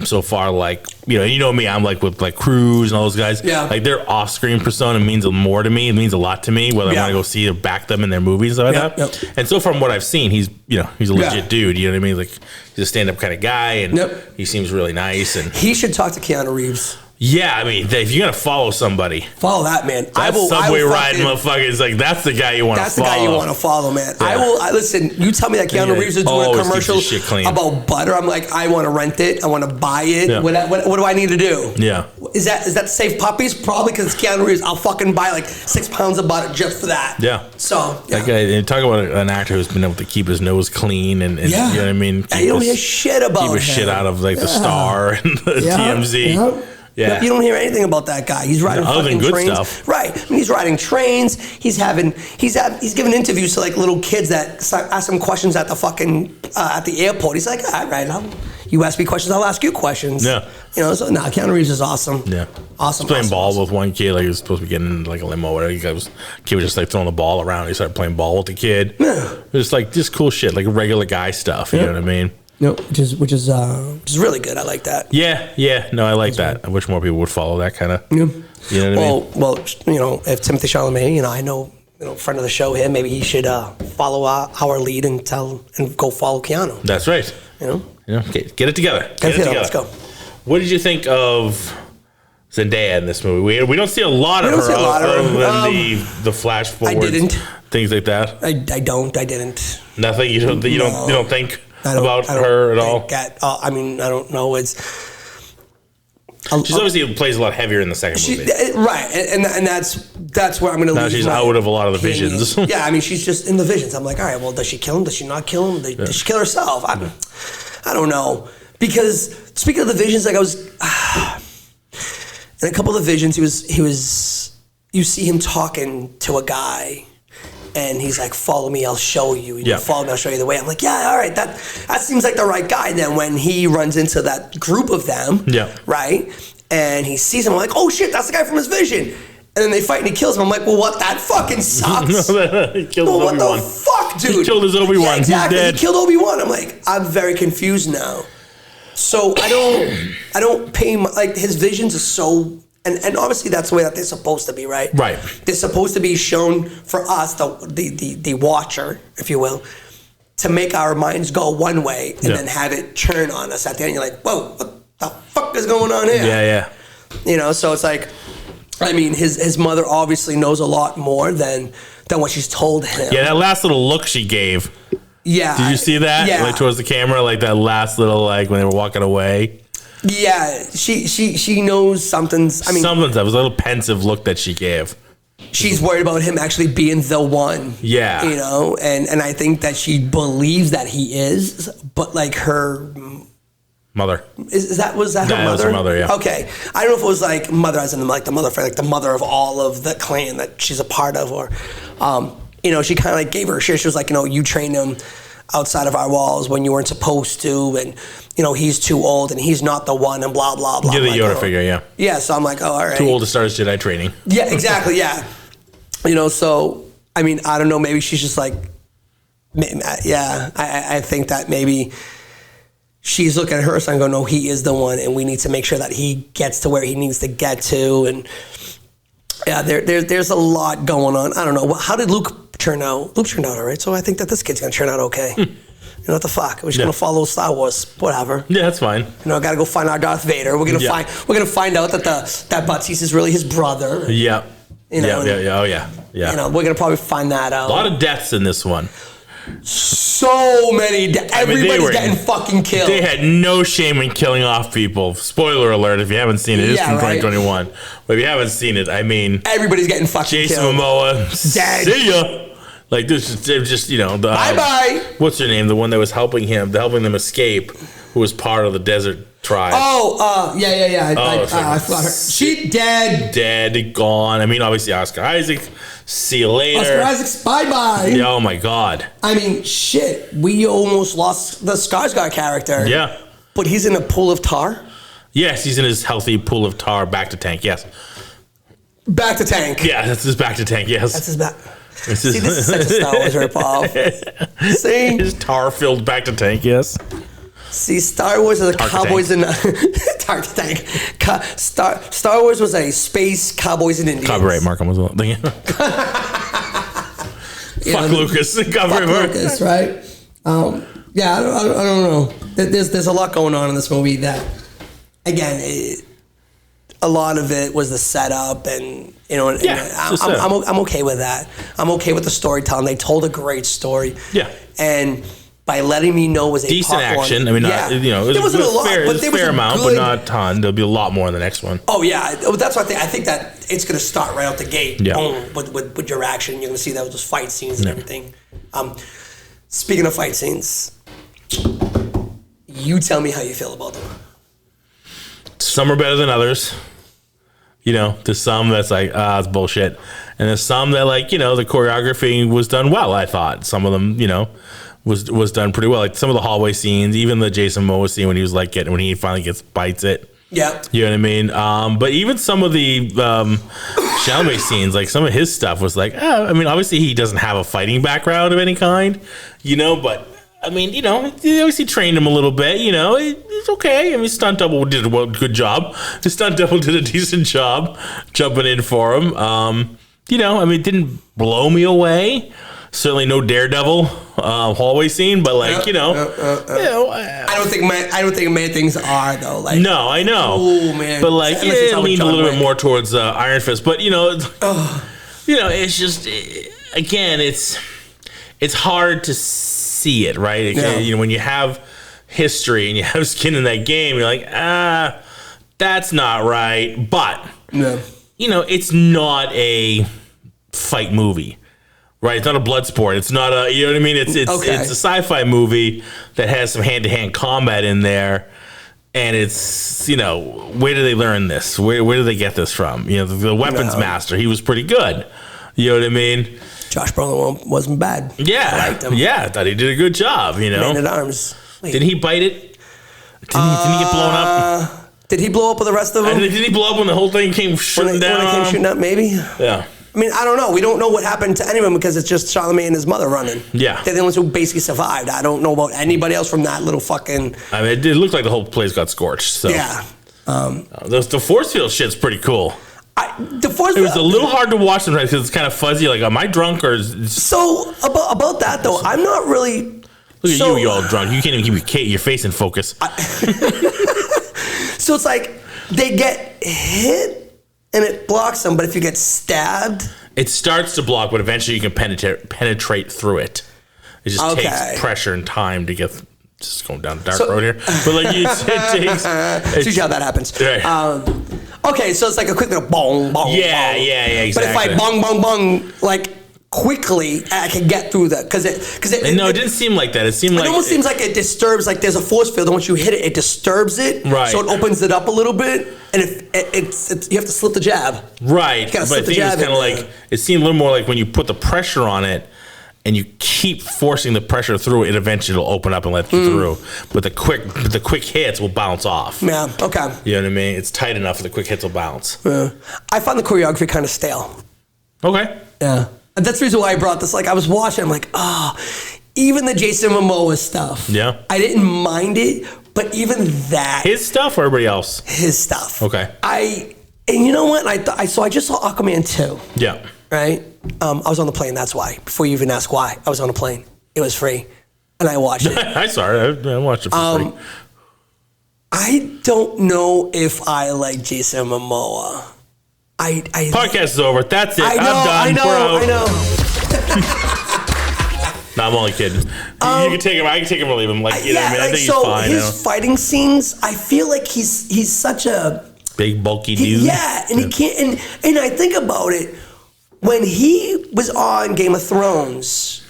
So far, like, me, I'm like with like Cruise and all those guys. Yeah. Like, their off-screen persona means more to me. It means a lot to me, whether I want to go see or back them in their movies and stuff like that. Yep. And so from what I've seen, he's a legit dude. You know what I mean? Like, he's a stand-up kind of guy, and he seems really nice. And he should talk to Keanu Reeves. Yeah, I mean, if you're gonna follow somebody, follow that man. That subway riding motherfucker is like, that's the guy you want to follow. That's the guy you want to follow, man. Yeah. Listen. You tell me that Keanu Reeves is doing a commercial about butter. I'm like, I want to rent it. I want to buy it. Yeah. What do I need to do? Yeah. Is that to save puppies? Probably, because it's Keanu Reeves. I'll fucking buy like 6 pounds of butter just for that. Yeah. So that guy. Talk about an actor who's been able to keep his nose clean and you know what I mean. You don't hear shit about him. Keep his shit out of like the Star and the TMZ. Yeah. Yeah. You don't hear anything about that guy. He's riding fucking trains. Stuff. Right. I mean, he's riding trains. He's giving interviews to like little kids that ask him questions at the fucking at the airport. He's like, all right, you ask me questions, I'll ask you questions. Yeah. Keanu Reeves is awesome. Yeah. Awesome. He's playing ball with one kid. Like, he was supposed to be getting in like a limo or whatever. Kid was just like throwing the ball around. He started playing ball with the kid. Yeah. Just cool shit, like regular guy stuff. You know what I mean? No, which is really good. I like that. Yeah. No, I like that. I wish more people would follow that kind of. Yeah. You know what I mean? Well, if Timothée Chalamet, I know, friend of the show here, maybe he should follow our lead and go follow Keanu. That's right. Get it together. Let's go. What did you think of Zendaya in this movie? We don't see a lot of her other than the flash forwards. I didn't. Things like that. I didn't. Nothing. You don't think about her at all? I mean, I don't know. She's obviously plays a lot heavier in the second movie. Right, and that's where I'm going to leave. Now she's out of a lot of the visions. Yeah, I mean, she's just in the visions. I'm like, all right, well, does she kill him? Does she not kill him? Does she kill herself? I don't know. Because speaking of the visions, like I was in a couple of the visions, he was you see him talking to a guy. And he's like, follow me, I'll show you. You follow me, I'll show you the way. I'm like, yeah, all right, that seems like the right guy. Then when he runs into that group of them, right? And he sees him, I'm like, oh shit, that's the guy from his vision. And then they fight and he kills him. I'm like, well, what? That fucking sucks. He killed his what Obi-Wan. the fuck, dude? He killed his Obi-Wan. Yeah, exactly. He's dead. He killed Obi-Wan. I'm like, I'm very confused now. So I don't pay like his visions are so, and obviously that's the way that they're supposed to be, right? Right. They're supposed to be shown for us, the watcher, if you will, to make our minds go one way and then have it turn on us at the end. You're like, whoa, what the fuck is going on here? Yeah. So it's like, I mean, his mother obviously knows a lot more than what she's told him. Yeah, that last little look she gave. Yeah. Did you see that? Yeah. Like towards the camera, like that last little, like when they were walking away. Yeah, she knows something's. I mean, something's up. It was a little pensive look that she gave. She's worried about him actually being the one. Yeah. And I think that she believes that he is, but like her mother. Was that her mother? That was her mother, yeah. Okay. I don't know if it was like mother as in like the mother, like the mother of all of the clan that she's a part of, or, she kind of like gave her a shit. She was like, you trained him outside of our walls when you weren't supposed to, and, he's too old and he's not the one, and blah, blah, blah. You're the Yoda figure, yeah. Yeah, so I'm like, oh, all right. Too old to start his Jedi training. Yeah, exactly, yeah. So, I mean, I don't know, maybe she's just like, I think that maybe she's looking at her son and going, no, he is the one, and we need to make sure that he gets to where he needs to get to. And yeah, there's a lot going on. I don't know. How did Luke turn out? Luke turned out all right, so I think that this kid's going to turn out okay. What the fuck? We're just going to follow Star Wars, whatever. Yeah, that's fine. Got to go find our Darth Vader. We're going to find out that that Batiste is really his brother. Yeah. Yeah. Oh, yeah. We're going to probably find that out. A lot of deaths in this one. So many. Everybody's getting fucking killed. They had no shame in killing off people. Spoiler alert if you haven't seen it. It's from 2021. But if you haven't seen it, I mean, everybody's getting fucking Jason killed. Momoa, dead. See ya. Like this is just bye. What's her name? The one that was helping them escape, who was part of the desert tribe. Yeah. I forgot her. She dead, gone. I mean, obviously Oscar Isaac. See you later. Oscar Isaac's bye. Yeah, oh my god. I mean, shit. We almost lost the Skarsgård character. Yeah. But he's in a pool of tar. Yes, he's in his healthy pool of tar. Back to tank. Yes. Back to tank. Yeah, that's his back to tank. Yes. That's his back. This is such a Star Wars ripoff. See? His tar-filled back to tank, yes. See, Star Wars is a cowboys and tar to tank. Star Wars was a space cowboys and Indians. Copyright Markham was one thing. Fuck Lucas. Copyright Markham. Lucas, right? I don't know. There's a lot going on in this movie that, again, a lot of it was the setup, and I'm okay with that. I'm okay with the storytelling. They told a great story. Yeah. And by letting me know it was a decent part action. One, it wasn't a lot, but there was a fair amount, but not a ton. There'll be a lot more in the next one. Oh yeah, that's what I think that it's going to start right out the gate. Yeah. Boom, with your action, you're going to see those fight scenes and everything. Speaking of fight scenes, you tell me how you feel about them. Some are better than others. There's some that's like, it's bullshit. And there's some that the choreography was done well, I thought. Some of them, was done pretty well. Like some of the hallway scenes, even the Jason Momoa scene when he was when he finally bites it. Yeah. You know what I mean? But even some of the Chalamet scenes, like some of his stuff was like, obviously he doesn't have a fighting background of any kind, but I mean, he obviously trained him a little bit, it's okay. I mean, stunt double did a good job. The stunt double did a decent job jumping in for him. It didn't blow me away. Certainly no Daredevil hallway scene, but I don't think many things are though. No, I know. Oh man, but it leaned a little bit more towards Iron Fist. But it's just again, it's hard to see it, right? When you have history and you have skin in that game, you're like, that's not right. But it's not a fight movie. Right, it's not a blood sport. It's not a, you know what I mean? It's a sci-fi movie that has some hand-to-hand combat in there, and it's where do they learn this? Where do they get this from? The weapons master, he was pretty good. You know what I mean? Josh Brolin wasn't bad. Yeah, I liked him. Yeah, I thought he did a good job. Man at Arms. Didn't he bite it? Didn't he get blown up? Did he blow up with the rest of them? Did he blow up when the whole thing came shooting down? When they came shooting up, maybe? Yeah. I mean, I don't know. We don't know what happened to anyone because it's just Chalamet and his mother running. Yeah. They're the ones who basically survived. I don't know about anybody else from that little fucking... I mean, it looked like the whole place got scorched. So. Yeah. The force field shit's pretty cool. The force It was a little hard to watch sometimes because it's kind of fuzzy. Like, am I drunk or... So, about that, though, I'm not really... Look at you all drunk. You can't even keep your face in focus. So it's like they get hit and it blocks them, but if you get stabbed... It starts to block, but eventually you can penetrate through it. It just takes pressure and time to get... Just going down a dark road here. But like it takes... See how that happens. Right. Okay, so it's like a quick little bong, bong, yeah, bong. Yeah, exactly. But if I bong, bong, bong, like... quickly, I can get through that because it didn't seem like that. It seemed like it almost seems like it disturbs. Like there's a force field, and once you hit it, it disturbs it. Right. So it opens it up a little bit, and if it's you have to slip the jab. Right. But I think it's kind of like it seemed a little more like when you put the pressure on it, and you keep forcing the pressure through it, eventually it'll open up and let you through. But the quick hits will bounce off. Yeah. Okay. You know what I mean? It's tight enough that the quick hits will bounce. I find the choreography kind of stale. Okay. Yeah. And that's the reason why I brought this. Like, I was watching, I'm like, even the Jason Momoa stuff. Yeah. I didn't mind it, but even that. His stuff or everybody else? His stuff. Okay. And you know what? I just saw Aquaman 2. Yeah. Right? I was on the plane, that's why. Before you even ask why, I was on a plane. It was free. And I watched it. I saw it. I watched it for free. I don't know if I like Jason Momoa. Podcast is over. That's it. I'm done. I know. No, I'm only kidding. You can take him. I can take him or leave him. Like, you know what I mean? I think he's fine. His fighting scenes, I feel like he's such a big, bulky dude. Yeah, and he can't. And I think about it when he was on Game of Thrones.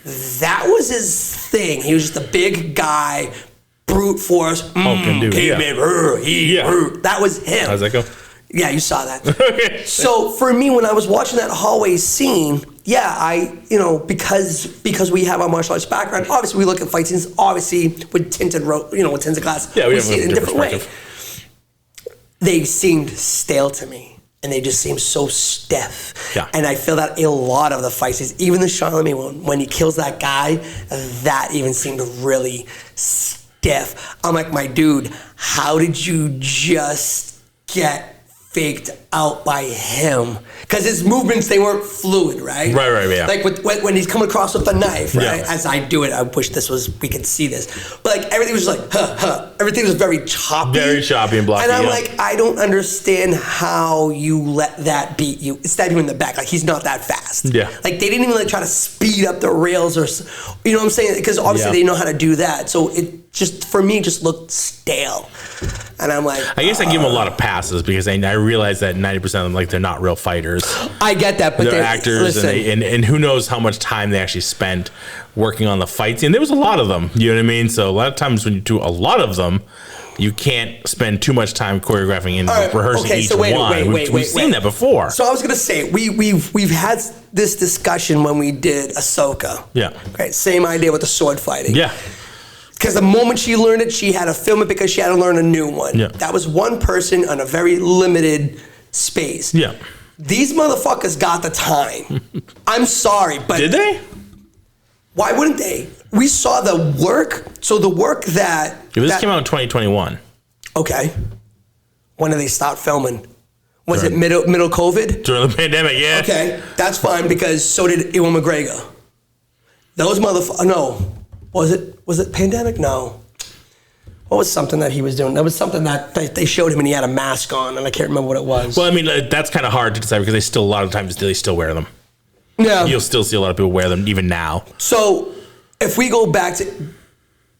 That was his thing. He was just a big guy, brute force. Hulking dude. That was him. How's that go? Yeah, you saw that. Okay. So for me, when I was watching that hallway scene, because we have our martial arts background, obviously we look at fight scenes, obviously with tinted glass. Yeah, we see it in a different way. They seemed stale to me, and they just seemed so stiff. Yeah. And I feel that a lot of the fight scenes, even the Chalamet one, when he kills that guy, that even seemed really stiff. I'm like, my dude, how did you just get faked out by him? Because his movements, they weren't fluid, right? Right, yeah. Like when he's coming across with the knife, right? Yeah. As I do it, I wish we could see this. But like everything was just like, everything was very choppy. Very choppy and blocky. And I'm like, I don't understand how you let that beat you. Stab you in the back. Like, he's not that fast. Yeah. Like, they didn't even like try to speed up the rails or, you know what I'm saying? Because obviously they know how to do that. So it just, for me, just looked stale. And I'm like, I guess I give them a lot of passes because I realize that 90% of them, like, they're not real fighters. I get that, but they're actors, and who knows how much time they actually spent working on the fight scene. There was a lot of them, you know what I mean? So a lot of times when you do a lot of them, you can't spend too much time choreographing and rehearsing each one. We've seen that before. So I was gonna say we've had this discussion when we did Ahsoka. Yeah. Okay. Same idea with the sword fighting. Yeah. Because the moment she learned it, she had to film it because she had to learn a new one. Yeah. That was one person on a very limited space. Yeah. These motherfuckers got the time. I'm sorry, but did they? Why wouldn't they? We saw the work. So the work that this came out in 2021. Okay. When did they start filming? Was it middle COVID? During the pandemic, yeah. Okay, that's fine because so did Ewan McGregor. Those motherfuckers. No, was it pandemic? No. What was something that he was doing? That was something that they showed him and he had a mask on, and I can't remember what it was. Well, I mean, that's kind of hard to decide because a lot of times they still wear them. Yeah. You'll still see a lot of people wear them even now. So if we go back to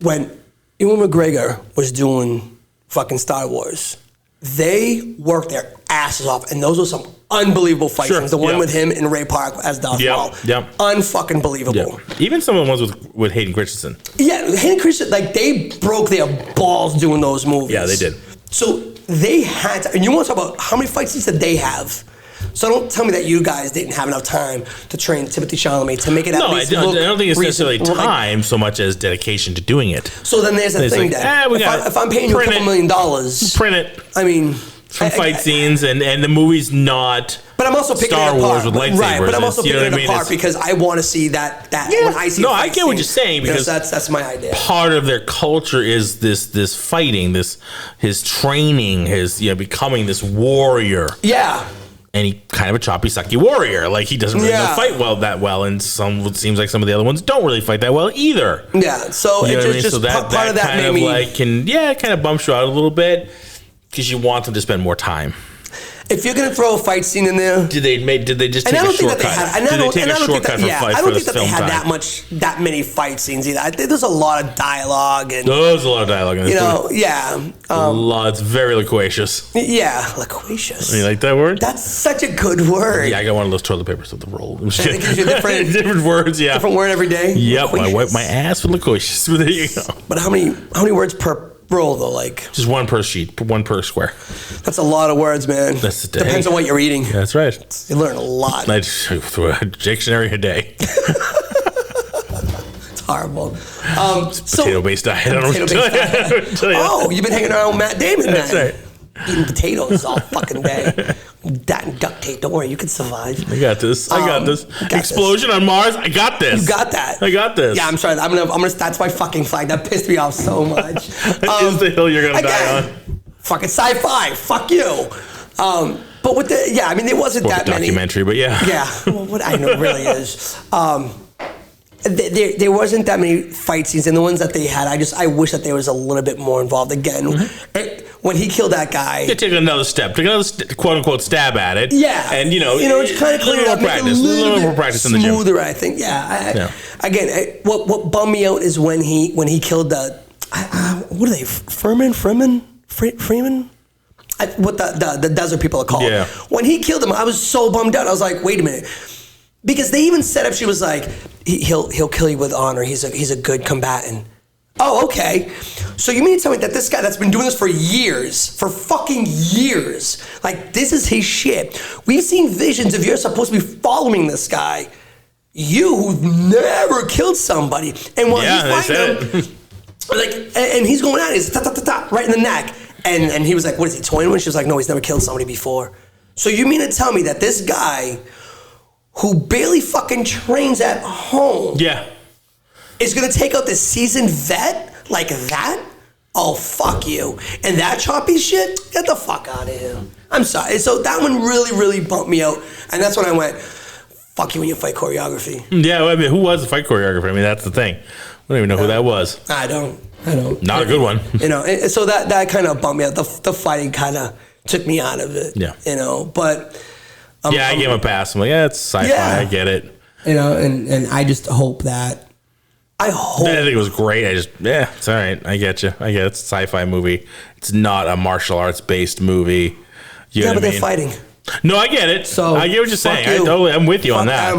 when Ewan McGregor was doing fucking Star Wars, they worked their asses off, and those were some unbelievable fight scenes. The one with him and Ray Park as Darth Maul. Yep. Unfucking believable. Yep. Even some of the ones with Hayden Christensen. Yeah, Hayden Christensen, like, they broke their balls doing those movies. Yeah, they did. So they had to, and you want to talk about how many fight scenes did they have? So don't tell me that you guys didn't have enough time to train Timothée Chalamet to make it at least I don't think it's necessarily reasonable. time so much as dedication to doing it. So then there's a thing that if I'm paying you $2 million, print it. I mean, Some fight scenes, and the movie's not. But I'm also picking Star it apart. Wars with lightsabers. Right, but I'm also you know picking what I it mean? apart because I want to see that when I see. No, a I fight get what scene, you're saying because that's my idea. Part of their culture is this fighting, his training, his becoming this warrior. Yeah. And he kind of a choppy, sucky warrior. Like he doesn't really fight that well, and it seems like some of the other ones don't really fight that well either. Yeah, so you know it just part of that kind made of me like it kind of bumps you out a little bit because you want them to spend more time. If you're gonna throw a fight scene in there, did they just take a shortcut? Did they take a shortcut for I don't think that they had that many fight scenes either. I think there's a lot of dialogue and there's a lot of dialogue in this movie. A lot. It's very loquacious. Yeah, loquacious. You like that word? That's such a good word. Yeah, I got one of those toilet papers with the roll. It gives you different words. Yeah, different word every day. Yep, I wipe my ass with loquacious. There you go. But how many words per roll though? Like just one per sheet, one per square. That's a lot of words, man. That's the day. Depends on what you're eating. That's right. You learn a lot. I just through a dictionary a day. It's horrible. Potato-based diet. I don't know what to tell you. Oh, you've been hanging around with Matt Damon, man. That's right. Eating potatoes all fucking day. That and duct tape. Don't worry, you can survive. I got this. Explosion on Mars. I got this. You got that. I got this. Yeah, I'm sorry. I'm gonna. That's my fucking flag. That pissed me off so much. That is the hill you're gonna die on. Fucking sci-fi. Fuck you. But with there wasn't that many documentary, but yeah. Yeah. Well, what I know it really is. There wasn't that many fight scenes, and the ones that they had, I wish that there was a little bit more involved. Again, when he killed that guy, you take another step, quote unquote stab at it. Yeah, and it's kind of clear it up, a little more practice in the gym. Smoother, I think. Yeah. Again, what bummed me out is when he killed the what are they? Freeman. What the desert people are called. Yeah. When he killed him, I was so bummed out. I was like, wait a minute. Because they even set up, she was like, he'll kill you with honor. He's a good combatant. Oh, okay. So you mean to tell me that this guy that's been doing this for fucking years, like this is his shit. We've seen visions of you're supposed to be following this guy. You who've never killed somebody. And while he's fighting him, and he's going at it, he's right in the neck. And he was like, what is he, 21? She was like, no, he's never killed somebody before. So you mean to tell me that this guy who barely fucking trains at home is going to take out this seasoned vet like that? Oh, fuck you. And that choppy shit? Get the fuck out of here. I'm sorry. So that one really, really bumped me out. And that's when I went, fuck you when you fight choreography. Yeah, I mean, who was the fight choreographer? I mean, that's the thing. We don't even know who that was. I don't. Not a good one. So that kind of bumped me out. The fighting kind of took me out of it. Yeah. But... I gave him a pass. I'm like, it's sci-fi. Yeah. I get it. And I just hope that. I think it was great. It's all right. I get you. It's a sci-fi movie. It's not a martial arts based movie. But they're fighting. No, I get it. So I get what you're saying. I'm with you on that.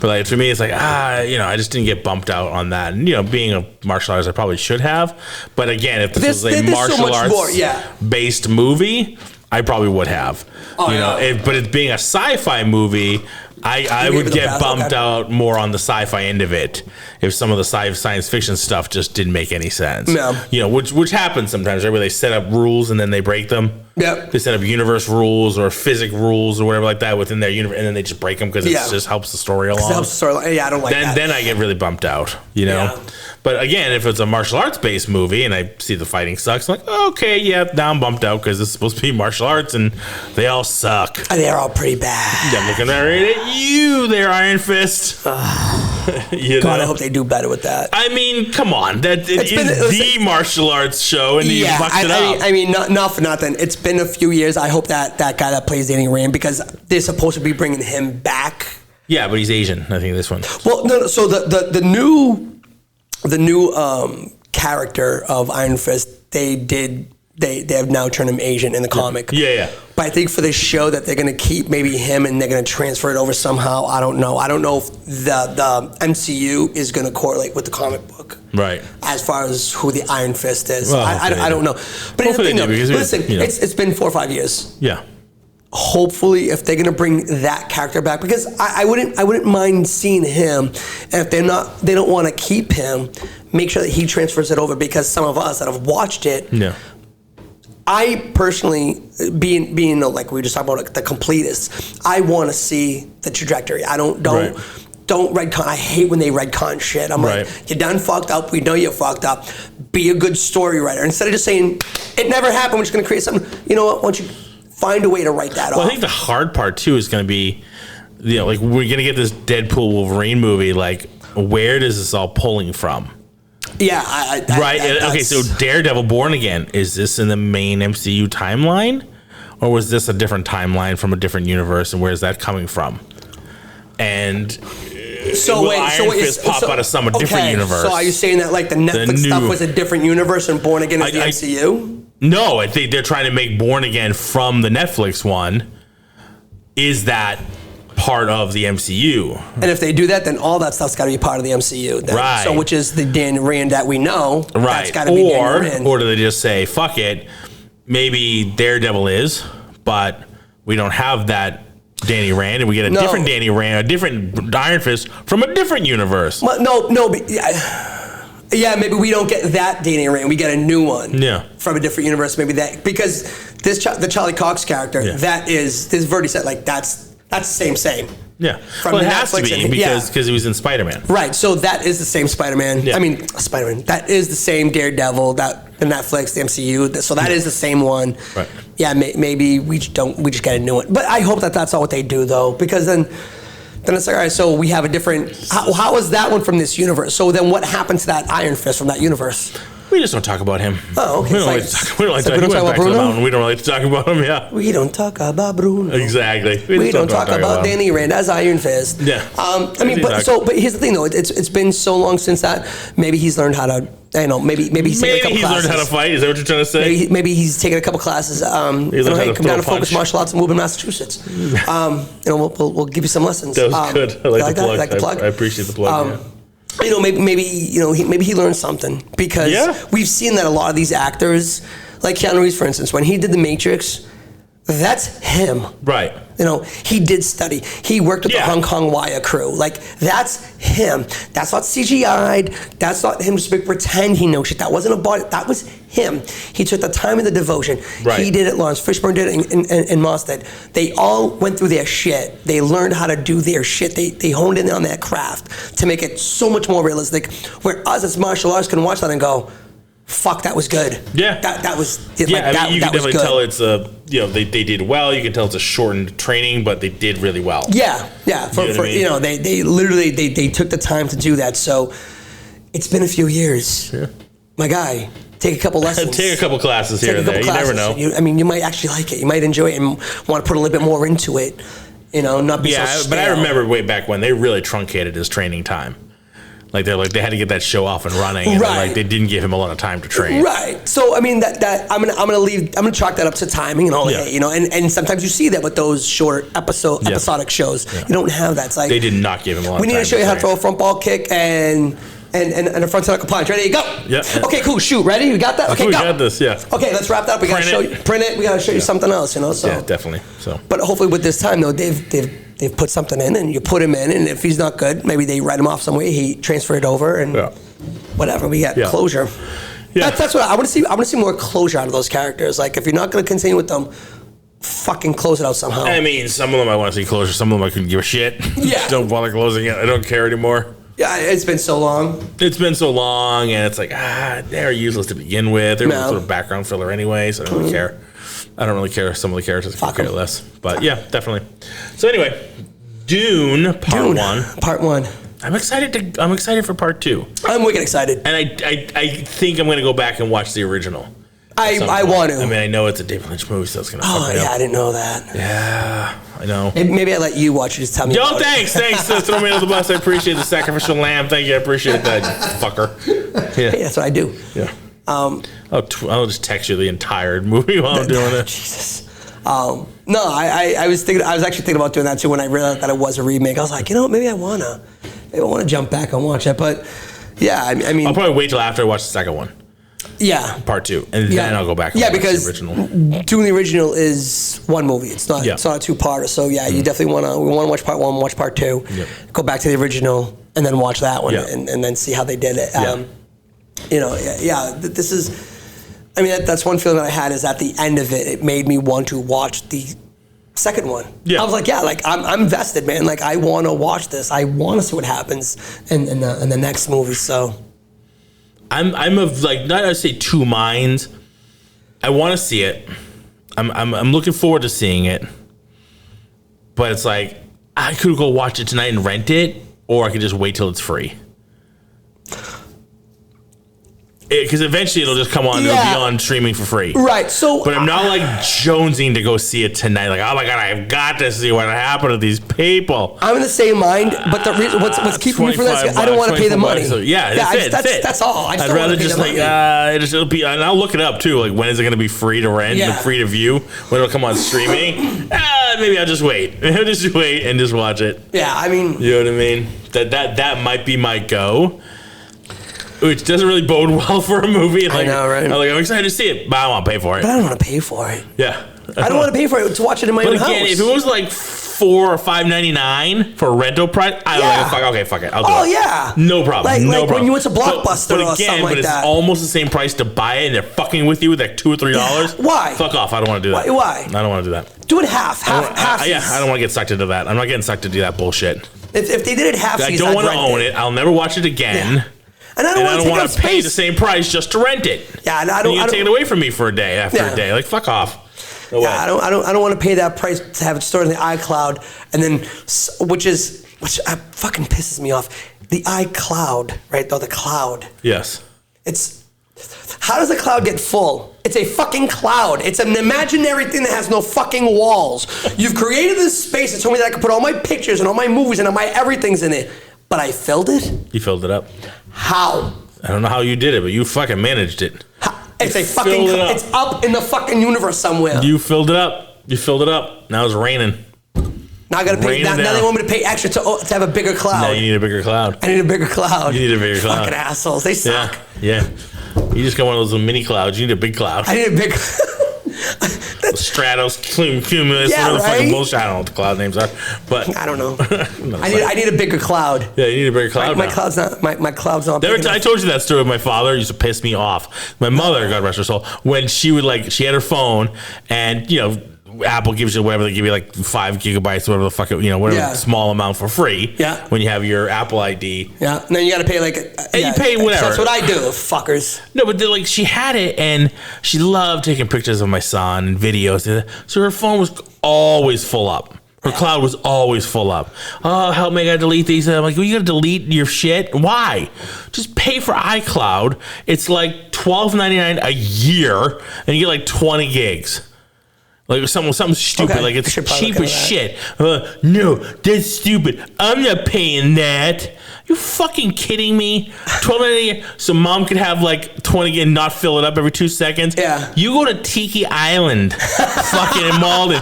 But for me, it's like I just didn't get bumped out on that. And being a martial artist, I probably should have. But again, if this was a martial arts based movie, I probably would have. But it being a sci-fi movie, I would get bumped out more on the sci-fi end of it if some of the science fiction stuff just didn't make any sense. No. Which happens sometimes, right? Where they set up rules and then they break them. Yep. They set up universe rules or physics rules or whatever like that within their universe, and then they just break them because it just helps the story along. It helps the story. Yeah, I don't like that. Then I get really bumped out, Yeah. But again, if it's a martial arts based movie and I see the fighting sucks, I'm like, okay, yeah, now I'm bumped out because it's supposed to be martial arts and they all suck. They're all pretty bad. I'm looking right at you there, Iron Fist. God, I hope they do better with that. I mean, come on. That is the martial arts show and you fucked it up. I mean, not for nothing. It's been a few years. I hope that guy that plays Danny Rand, because they're supposed to be bringing him back. Yeah, but he's Asian, I think, this one. Well, no. So the new character of Iron Fist, they have now turned him Asian in the comic. Yeah. But I think for this show that they're going to keep maybe him and they're going to transfer it over somehow. I don't know. I don't know if the MCU is going to correlate with the comic book. Right. As far as who the Iron Fist is. Well, I don't know. But the thing, listen, it's been 4 or 5 years. Yeah. hopefully, if they're gonna bring that character back, because I wouldn't mind seeing him, and if they don't want to keep him, make sure that he transfers it over, because some of us that have watched it, I personally, being like we just talked about, like, the completist, I want to see the trajectory. I don't retcon. I hate when they retcon shit. I'm like, you done fucked up. We know you fucked up. Be a good story writer. Instead of just saying, it never happened, we're just going to create something. You know what? Why don't you find a way to write that off? I think the hard part, too, is going to be, like, we're going to get this Deadpool Wolverine movie. Like, where does this all pulling from? Yeah. Okay, so Daredevil Born Again, is this in the main MCU timeline? Or was this a different timeline from a different universe? And where is that coming from? And... So Iron Fist pop out of some different universe? So are you saying that, like, the Netflix stuff was a different universe and Born Again is the MCU? No, I think they're trying to make Born Again from the Netflix one. Is that part of the MCU? And if they do that, then all that stuff's got to be part of the MCU. Then. Right. So which is the Dan Rand that we know. Right. That's got to be Dan Rand. Or do they just say, fuck it, maybe Daredevil is, but we don't have that Danny Rand, and we get a different Danny Rand, a different Iron Fist from a different universe. Well, yeah, maybe we don't get that Danny Rand. We get a new one. Yeah. From a different universe. Maybe that, because the Charlie Cox character, that is, this Verdi said, like, that's the same. Yeah. From it has Netflix to be because he was in Spider-Man. Right. So that is the same Spider-Man. Yeah. I mean, Spider-Man. That is the same Daredevil. That the Netflix, the MCU. So that is the same one. Right. Yeah. Maybe we just get a new one. But I hope that that's all what they do, though, because then it's like, all right. So we have a different. How is that one from this universe? So then what happened to that Iron Fist from that universe? We just don't talk about him. Oh, okay. We don't like to talk about Bruno. We don't like to talk about him. Yeah. We don't talk about Bruno. Exactly. We don't talk about Danny Rand as Iron Fist. Yeah. I mean, but here's the thing, though. It's been so long since that. Maybe he's learned how to. I know. Maybe he's taken a couple classes. Learned how to fight. Is that what you're trying to say? Maybe he's taken a couple classes. Come down to Focus Martial Arts and move in Massachusetts. We'll give you some lessons. That was good. I like the plug. I appreciate the plug. Maybe he learned something, because we've seen that a lot of these actors, like Keanu Reeves, for instance, when he did The Matrix, that's him. Right. He did study. He worked with the Hong Kong wire crew. Like, that's him. That's not CGI'd. That's not him just pretend he knows shit. That wasn't a body. That was him. He took the time and the devotion. Right. He did it. Lawrence Fishburne did it. And Moss did. They all went through their shit. They learned how to do their shit. They honed in on their craft to make it so much more realistic. Where us as martial artists can watch that and go, fuck, that was good. Yeah. That was... you can definitely tell it's they did well. You can tell it's a shortened training, but they did really well. Yeah. They literally they took the time to do that. So it's been a few years. Yeah. My guy, take a couple lessons. Take a couple classes here and there. You never know. You might actually like it. You might enjoy it and want to put a little bit more into it. Not be so stale. But I remember way back when they really truncated his training time. Like they had to get that show off and running, and they didn't give him a lot of time to train. Right. So I mean that I'm gonna chalk that up to timing and all that. And sometimes you see that with those short episodic shows. Yeah. You don't have that. It's like they did not give him a lot of time. We need to show you how to throw a front ball kick and a front side punch. Ready? Go. Yeah. Okay. Cool. Shoot. Ready? You got that? Okay. We go. got this. Yeah. Okay. Let's wrap that up. We gotta show you. Print it. We gotta show you something else. So. Yeah. Definitely. So. But hopefully with this time though, they've put something in, and you put him in, and if he's not good, maybe they write him off some way. He transferred over, and whatever. We got closure. Yeah. That's what I want to see. I want to see more closure out of those characters. Like, if you're not going to continue with them, fucking close it out somehow. I mean, some of them I want to see closure. Some of them I couldn't give a shit. Yeah. Don't bother closing it. I don't care anymore. Yeah, it's been so long. It's been so long, and it's like, they're useless to begin with. They're sort of background filler anyway, so I don't really care. I don't really care. Some of the characters I care less. But yeah, definitely. So anyway, Dune Part 1. I'm excited for Part 2. I'm wicked excited. And I think I'm going to go back and watch the original. I want to. I mean, I know it's a David Lynch movie, so it's going to fuck me up. I didn't know that. Yeah, I know. Maybe I let you watch it. Just tell me. Yo, thanks. Throw me under the bus. I appreciate the sacrificial lamb. Thank you. I appreciate that, fucker. Yeah. Hey, that's what I do. Yeah. I'll just text you the entire movie while I'm doing it. Jesus. No, I was actually thinking about doing that too when I realized that it was a remake. I was like, maybe I wanna jump back and watch it. But yeah, I mean, I'll probably wait till after I watch the second one. Yeah. Part 2, and then I'll go back. And watch because the original. Dune the original is one movie. It's not. Yeah. It's not a two-parter. So you definitely want to watch part 1, watch part 2, go back to the original, and then watch that one, and then see how they did it. This is. I mean, that's one feeling that I had is at the end of it, it made me want to watch the second one. Yeah. I was like, I'm invested, man. Like, I want to watch this. I want to see what happens in the next movie. So, I'm of like not to say two minds. I want to see it. I'm looking forward to seeing it. But it's like I could go watch it tonight and rent it, or I could just wait till it's free. Because eventually it'll just come on. It'll be on streaming for free. Right. So, but I'm not like jonesing to go see it tonight. Like, oh my god, I've got to see what happened to these people. I'm in the same mind, but the reason what's keeping me from that, I don't want to pay the money. So, that's all. I'd rather just like it'll be, and I'll look it up too. Like, when is it going to be free to rent and free to view? When it'll come on streaming? Maybe I'll just wait. I'll just wait and just watch it. Yeah, I mean, you know what I mean. That might be my go. Which doesn't really bode well for a movie. Like, I know, right? I'm excited to see it, but I don't want to pay for it. But I don't want to pay for it. Yeah. I don't want to pay for it to watch it in my own house. But again, if it was like $4 or $5.99 for a rental price, I'd be like, fuck it. I'll do it. Oh, yeah. No problem. Like problem. when you went to Blockbuster or something like that. It's almost the same price to buy it, and they're fucking with you with like $2 or $3. Yeah. Why? Fuck off. I don't want to do that. Why? I don't want to do that. Do it half. I don't want to get sucked into that. I'm not getting sucked to do that bullshit. If they did it half, I don't want to own it. I'll never watch it again. Yeah. And I don't want to pay the same price just to rent it. Yeah, and I don't. You take it away from me for a day after a day. Like, fuck off. No way. I don't want to pay that price to have it stored in the iCloud, and then which fucking pisses me off. The iCloud, right? Or the cloud. Yes. How does the cloud get full? It's a fucking cloud. It's an imaginary thing that has no fucking walls. You've created this space that told me that I could put all my pictures and all my movies and all my everything's in it. But I filled it? You filled it up. How? I don't know how you did it, but you fucking managed it. It's up in the fucking universe somewhere. You filled it up. Now it's raining. Now I gotta pay. Now they want me to pay extra to have a bigger cloud. Now you need a bigger cloud. I need a bigger cloud. You need a bigger cloud. Fucking assholes. They suck. Yeah. You just got one of those little mini clouds. You need a big cloud. I need a big Stratos, Cumulus, whatever the fucking bullshit. I don't know what the cloud names are, but I don't know. I need a bigger cloud. Yeah, you need a bigger cloud. My cloud's not. Big enough. I told you that story with my father. It used to piss me off. My mother, God rest her soul, when she would she had her phone, and Apple gives you whatever, they give you like 5 gigabytes, whatever the fuck, whatever small amount for free. Yeah. When you have your Apple ID. Yeah. And then you got to pay you pay whatever. That's what I do, fuckers. No, but she had it, and she loved taking pictures of my son and videos. So her phone was always full up. Her cloud was always full up. Oh, help me, I gotta delete these. I'm like, well, you gotta delete your shit? Why? Just pay for iCloud. It's like $12.99 a year, and you get like 20 gigs. Like something stupid. Like it's cheap as shit. No, that's stupid. I'm not paying that. You fucking kidding me? $12.99 so mom could have like 20 and not fill it up every 2 seconds. Yeah. You go to Tiki Island, fucking in Malden.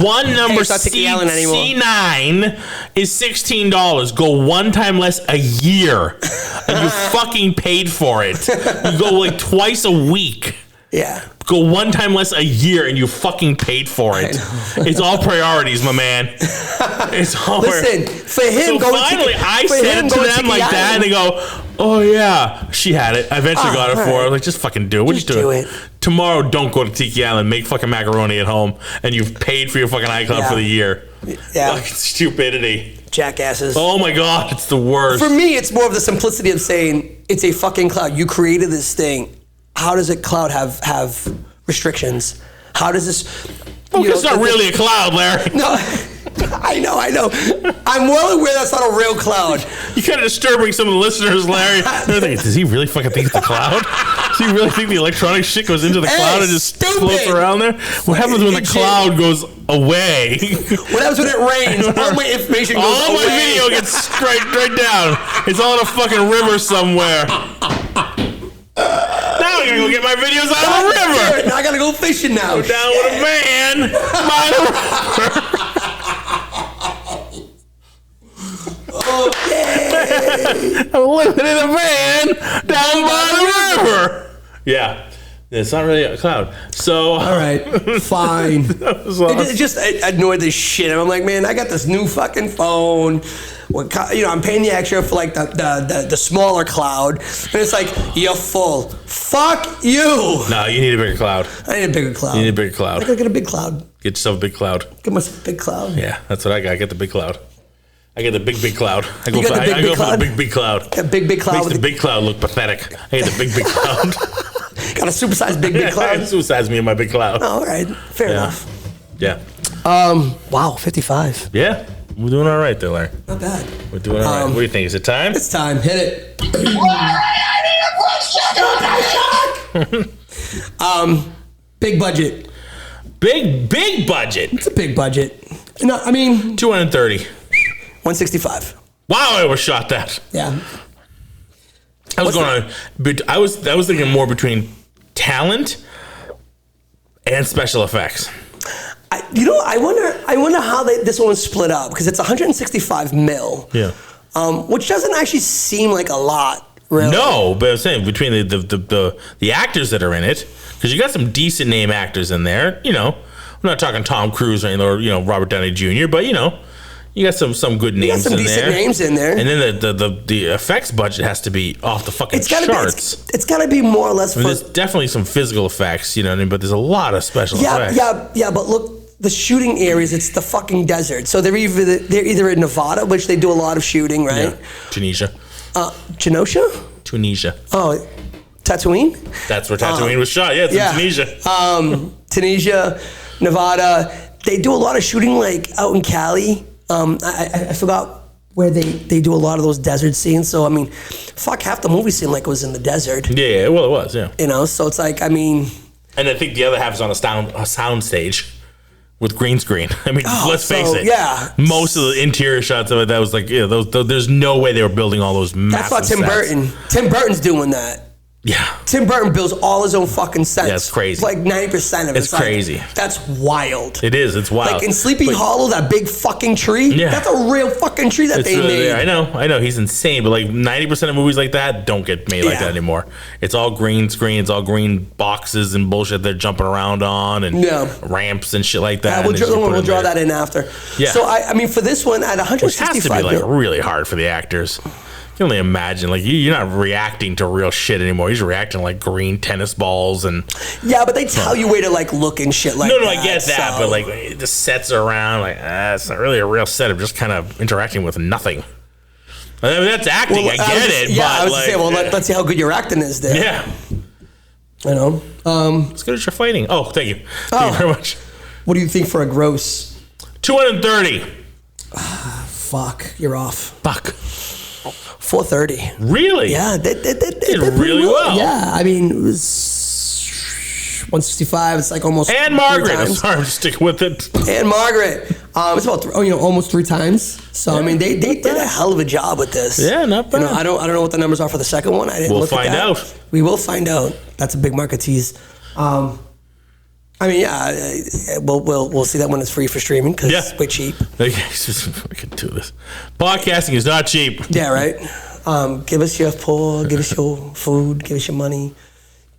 One number C9 is $16. Go one time less a year, and you fucking paid for it. You go like twice a week. Yeah. Go one time less a year, and you fucking paid for it. It's all priorities, my man. It's all. Listen, for him. So finally, I said it to them like that, and they go, "Oh yeah, she had it." I eventually got it for her. I was like, "Just fucking do it. What are you doing?" Tomorrow, don't go to Tiki Island. Make fucking macaroni at home, and you've paid for your fucking iCloud for the year. Yeah. Fucking stupidity. Jackasses. Oh my god, it's the worst. For me, it's more of the simplicity of saying it's a fucking cloud. You created this thing. How does a cloud have restrictions? How does this? It's not really a cloud, Larry. No, I know. I'm well aware that's not a real cloud. You're kind of disturbing some of the listeners, Larry. They're thinking, does he really fucking think it's a cloud? Does he really think the electronic shit goes into the cloud and just floats around there? What happens when the cloud goes away? What happens when it rains? All my information goes away. All my video gets straight down. It's all in a fucking river somewhere. Now I gotta go get my videos out of the river. Now I gotta go fishing now. Go down with a van by the river. Okay. I'm living in a van down by the river. Yeah. It's not really a cloud. So all right, fine. It just annoyed the shit. I'm like, man, I got this new fucking phone. I'm paying the extra for like the smaller cloud, and it's like, you're full. Fuck you. No, you need a bigger cloud. I need a bigger cloud. You need a bigger cloud. I gotta get a big cloud. Get yourself a big cloud. Get myself a big cloud. Yeah, that's what I got. Get the big cloud. I get the big cloud. I go You for got the the big cloud. A big cloud. Makes the big cloud look pathetic. I get the big cloud. Got a supersized big cloud. Supersize me in my big cloud. Oh, all right, fair enough. Yeah. Wow, 55. Yeah, we're doing all right there, Larry. Not bad. We're doing all right. What do you think? Is it time? It's time. Hit it. Big budget. Big budget. It's a big budget. No, I mean 230. 165. Wow, I overshot that. Yeah. I was I was thinking more between talent and special effects. I wonder how this one was split up, because it's 165 mil. Yeah. Which doesn't actually seem like a lot, really. No, but I'm saying between the actors that are in it, because you got some decent name actors in there. You know, I'm not talking Tom Cruise or Robert Downey Jr., but you got some good names in there. Some decent names in there. And then the effects budget has to be off the fucking charts. It's got to be more or less. There's definitely some physical effects, but there's a lot of special effects. Yeah, but look, the shooting areas, it's the fucking desert. So they're either in Nevada, which they do a lot of shooting, right? Yeah. Tunisia. Tunisia. Oh, Tatooine? That's where Tatooine was shot. Yeah, it's in Tunisia. Tunisia, Nevada. They do a lot of shooting like out in Cali. I forgot where they do a lot of those desert scenes. So, I mean, fuck, half the movie seemed like it was in the desert. Yeah, well, it was, yeah. So it's like, I mean... And I think the other half is on a sound stage with green screen. I mean, let's face it. Yeah. Most of the interior shots of it, that was like, there's no way they were building all those massive That's not Tim Burton. Tim Burton's doing that. Yeah. Tim Burton builds all his own fucking sets. Yeah, it's crazy. Like 90% of it. It's crazy. That's wild. It is. It's wild. Like in Sleepy Hollow, that big fucking tree. Yeah. That's a real fucking tree that they made. Yeah, I know. He's insane. But like 90% of movies like that don't get made like that anymore. It's all green screen. It's all green boxes and bullshit they're jumping around on and ramps and shit like that. We'll draw that in after. Yeah. So I mean, for this one at 165, which has to be like really hard for the actors. You can only imagine, like, you're not reacting to real shit anymore. He's reacting to, like, green tennis balls and... Yeah, but they tell you where to, like, look and shit like that. No, I get that, but, like, the sets are around, like, it's not really a real set. I'm just kind of interacting with nothing. I mean, that's acting, I get it, yeah, but, I was like... Well, let's see how good your acting is there. Yeah. As good as your fighting. Oh, thank you. Thank you very much. What do you think for a gross? 230. Fuck, you're off. Fuck. 430. Really? Yeah, they did really well. Yeah, I mean, it was 165. It's like almost. And Margaret. I'm sorry, I'm sticking with it. And Margaret. It's about almost 3 times. So I mean, they did a hell of a job with this. Yeah, not bad. I don't know what the numbers are for the second one. I didn't look at that. We'll find out. We will find out. That's a big market tease. I mean, yeah, we'll see that when it's free for streaming because we're cheap. We can do this. Podcasting is not cheap. Yeah, right. Give us your pour, give us your food, give us your money.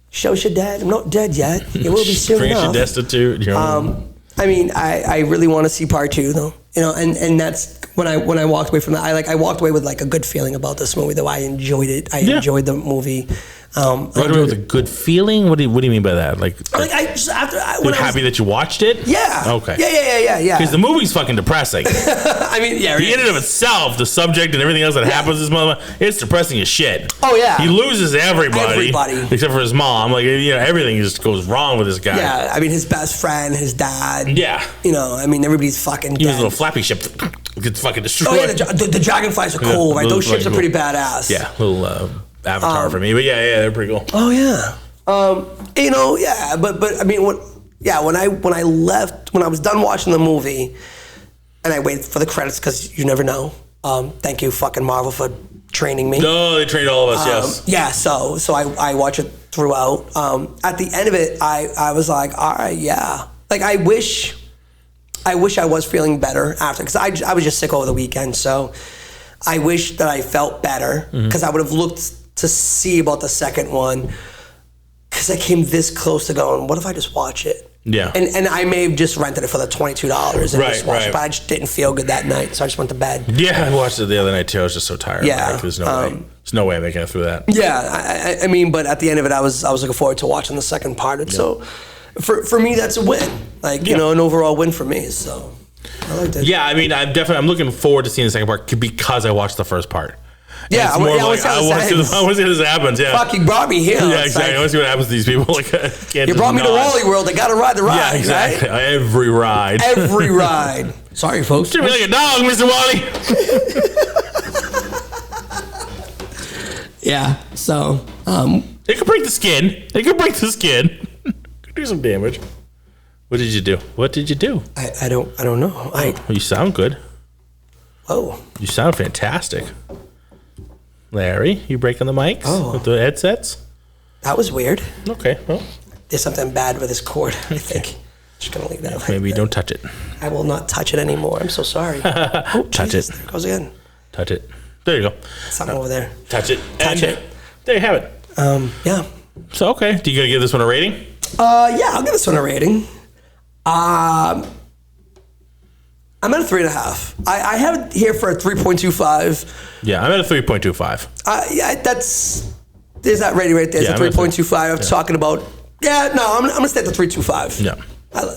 Show us your dad. I'm not dead yet. It will be soon enough. You're destitute. I mean, I really want to see part 2 though. And that's when I walked away from that. I walked away with like a good feeling about this movie. Though I enjoyed it. I enjoyed the movie. Right away with a good feeling. What do you mean by that? You're happy that you watched it? Yeah. Okay. Yeah. Because the movie's fucking depressing. I mean, yeah. In and of itself, the subject and everything else that happens to this motherfucker, it's depressing as shit. Oh yeah. He loses everybody except for his mom. Like everything just goes wrong with this guy. Yeah. I mean, his best friend, his dad. Yeah. I mean, everybody's fucking dead. He was a little flappy ship gets fucking destroyed. Oh yeah, the dragonflies are cool, right? Those ships are pretty badass. Yeah, little Avatar for me, but yeah, they're pretty cool. Oh yeah, but I mean, when I left, when I was done watching the movie, and I waited for the credits because you never know. Thank you, fucking Marvel, for training me. No, they trained all of us. Yes. Yeah. So I watch it throughout. At the end of it, I was like, all right, yeah. Like I wish I was feeling better after, because I was just sick over the weekend. So I wish that I felt better, because I would have looked to see about the second one, because I came this close to going, what if I just watch it? Yeah. And I may have just rented it for the $22 and just watched it, but I just didn't feel good that night, so I just went to bed. Yeah, I watched it the other night too. I was just so tired. Yeah. Like, there's no way I'm making it through that. Yeah, I mean, but at the end of it, I was looking forward to watching the second part. And so for me, that's a win. Like, you know, an overall win for me. So I liked it. Yeah, I mean, I'm looking forward to seeing the second part because I watched the first part. Yeah, I want to see this happens. Yeah, fuck, you brought me here. Yeah, exactly. I want to see what happens to these people. Like, you brought me to Wally World. I got to ride the ride. Yeah, exactly. Right? Every ride. Every ride. Sorry, folks. Treat me like a dog, Mr. Wally. Yeah. So, it could break the skin. Could do some damage. What did you do? I don't know. You sound good. Oh. You sound fantastic. Larry, you breaking the mics with the headsets? That was weird. Okay, well. There's something bad with this cord, I think. Just going to leave that. Maybe don't touch it. I will not touch it anymore. I'm so sorry. Touch it. There it goes again. Touch it. There you go. Something over there. Touch it. Touch it. There you have it. Yeah. So, okay. Do you going to give this one a rating? Yeah, I'll give this one a rating. I'm at a 3.5. I have it here for a 3.25. Yeah, I'm at a 3.25. Yeah, there's that rating right there. It's a 3.25. I'm talking about. Yeah, no, I'm gonna stay at the 3.25. Yeah.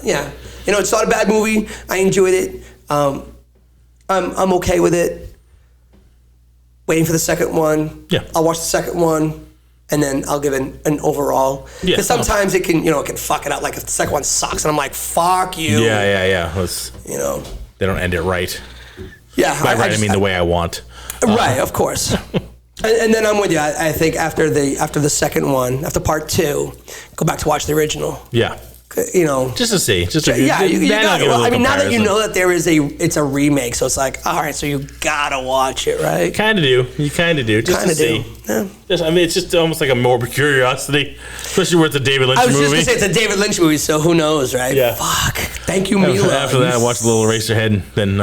Yeah. You know, it's not a bad movie. I enjoyed it. I'm okay with it. Waiting for the second one. Yeah. I'll watch the second one, and then I'll give it an overall. Yeah. Because sometimes it can fuck it up. Like if the second one sucks, and I'm like, fuck you. Yeah. You know. They don't end it right. Yeah. By right, I mean the way I want. Right, of course. and then I'm with you. I think after the second one, after part 2, go back to watch the original. Yeah. You know, just to see. you got it. Well, I mean, now that you know that it's a remake, so it's like, all right, so you gotta watch it, right? You kind of do. Just to see. Yeah. It's just almost like a morbid curiosity, especially where it's a David Lynch movie. I was just gonna say it's a David Lynch movie, so who knows, right? Yeah. Fuck. Thank you, Mila. After that, I watched a little Eraserhead, then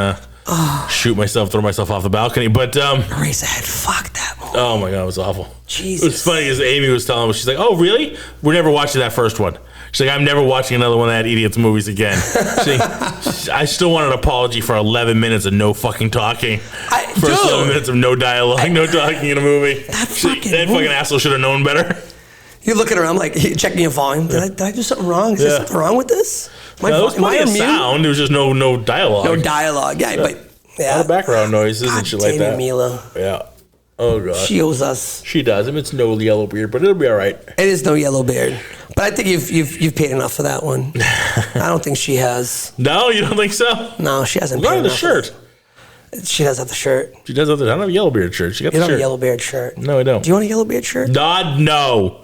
throw myself off the balcony. But Eraserhead, fuck that movie. Oh my god, it was awful. Jesus. It was funny because Amy was telling me, she's like, "Oh, really? We're never watching that first one." She's like, "I'm never watching another one of that idiot's movies again." I still want an apology for 11 minutes of no fucking talking. First 11 minutes of no dialogue, no talking in a movie. That fucking asshole should have known better. You look at her, I'm like, checking your volume. Did I do something wrong? Is there something wrong with this? There was plenty of sound. There was just no dialogue. No dialogue. Yeah, but a lot of background noises and shit like that. Mila. Yeah. Oh god. She owes us. She does. I mean, it's no yellow beard, but it'll be all right. It is no yellow beard, but I think you've paid enough for that one. I don't think she has. No, you don't think so? No, she hasn't. Look at the shirt. She does have the shirt. She does have the. I don't have a yellow beard shirt. She got the shirt. You don't have a yellow beard shirt. No, I don't. Do you want a yellow beard shirt? God, no.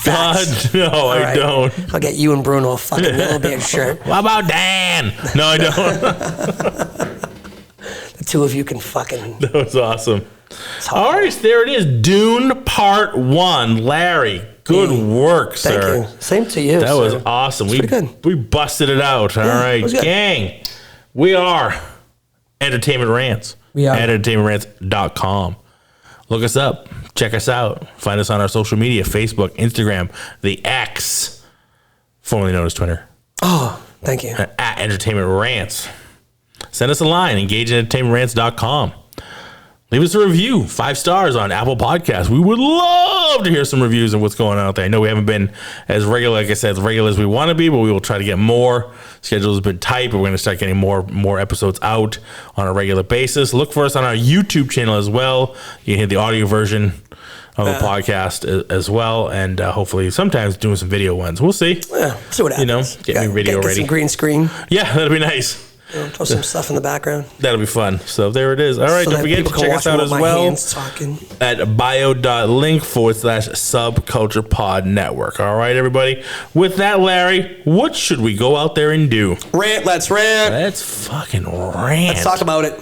God, no, I don't. I'll get you and Bruno a fucking yellow beard shirt. What about Dan? No, I don't. The two of you can fucking. That was awesome. All right, there it is. Dune Part 1. Larry, good work, sir. Thank you. Same to you. That was awesome. We busted it out. All right, gang. We are Entertainment Rants. We are. At entertainmentrants.com. Look us up. Check us out. Find us on our social media, Facebook, Instagram, the X, formerly known as Twitter. Oh, thank you. At Entertainment Rants. Send us a line, engage at entertainmentrants.com. Leave us a review, 5 stars on Apple Podcasts. We would love to hear some reviews of what's going on out there. I know we haven't been as regular, like I said, as regular as we want to be, but we will try to get more. Schedule has been tight, but we're going to start getting more episodes out on a regular basis. Look for us on our YouTube channel as well. You can hit the audio version of the podcast as well, and hopefully sometimes doing some video ones. We'll see. Yeah, see what happens. Get me video ready. Get some green screen. Yeah, that'll be nice. Throw some stuff in the background. That'll be fun. So there it is. All right, don't forget to check us out as well at bio.link/subculturepod network. All right, everybody. With that, Larry, what should we go out there and do? Rant. Let's rant. Let's fucking rant. Let's talk about it.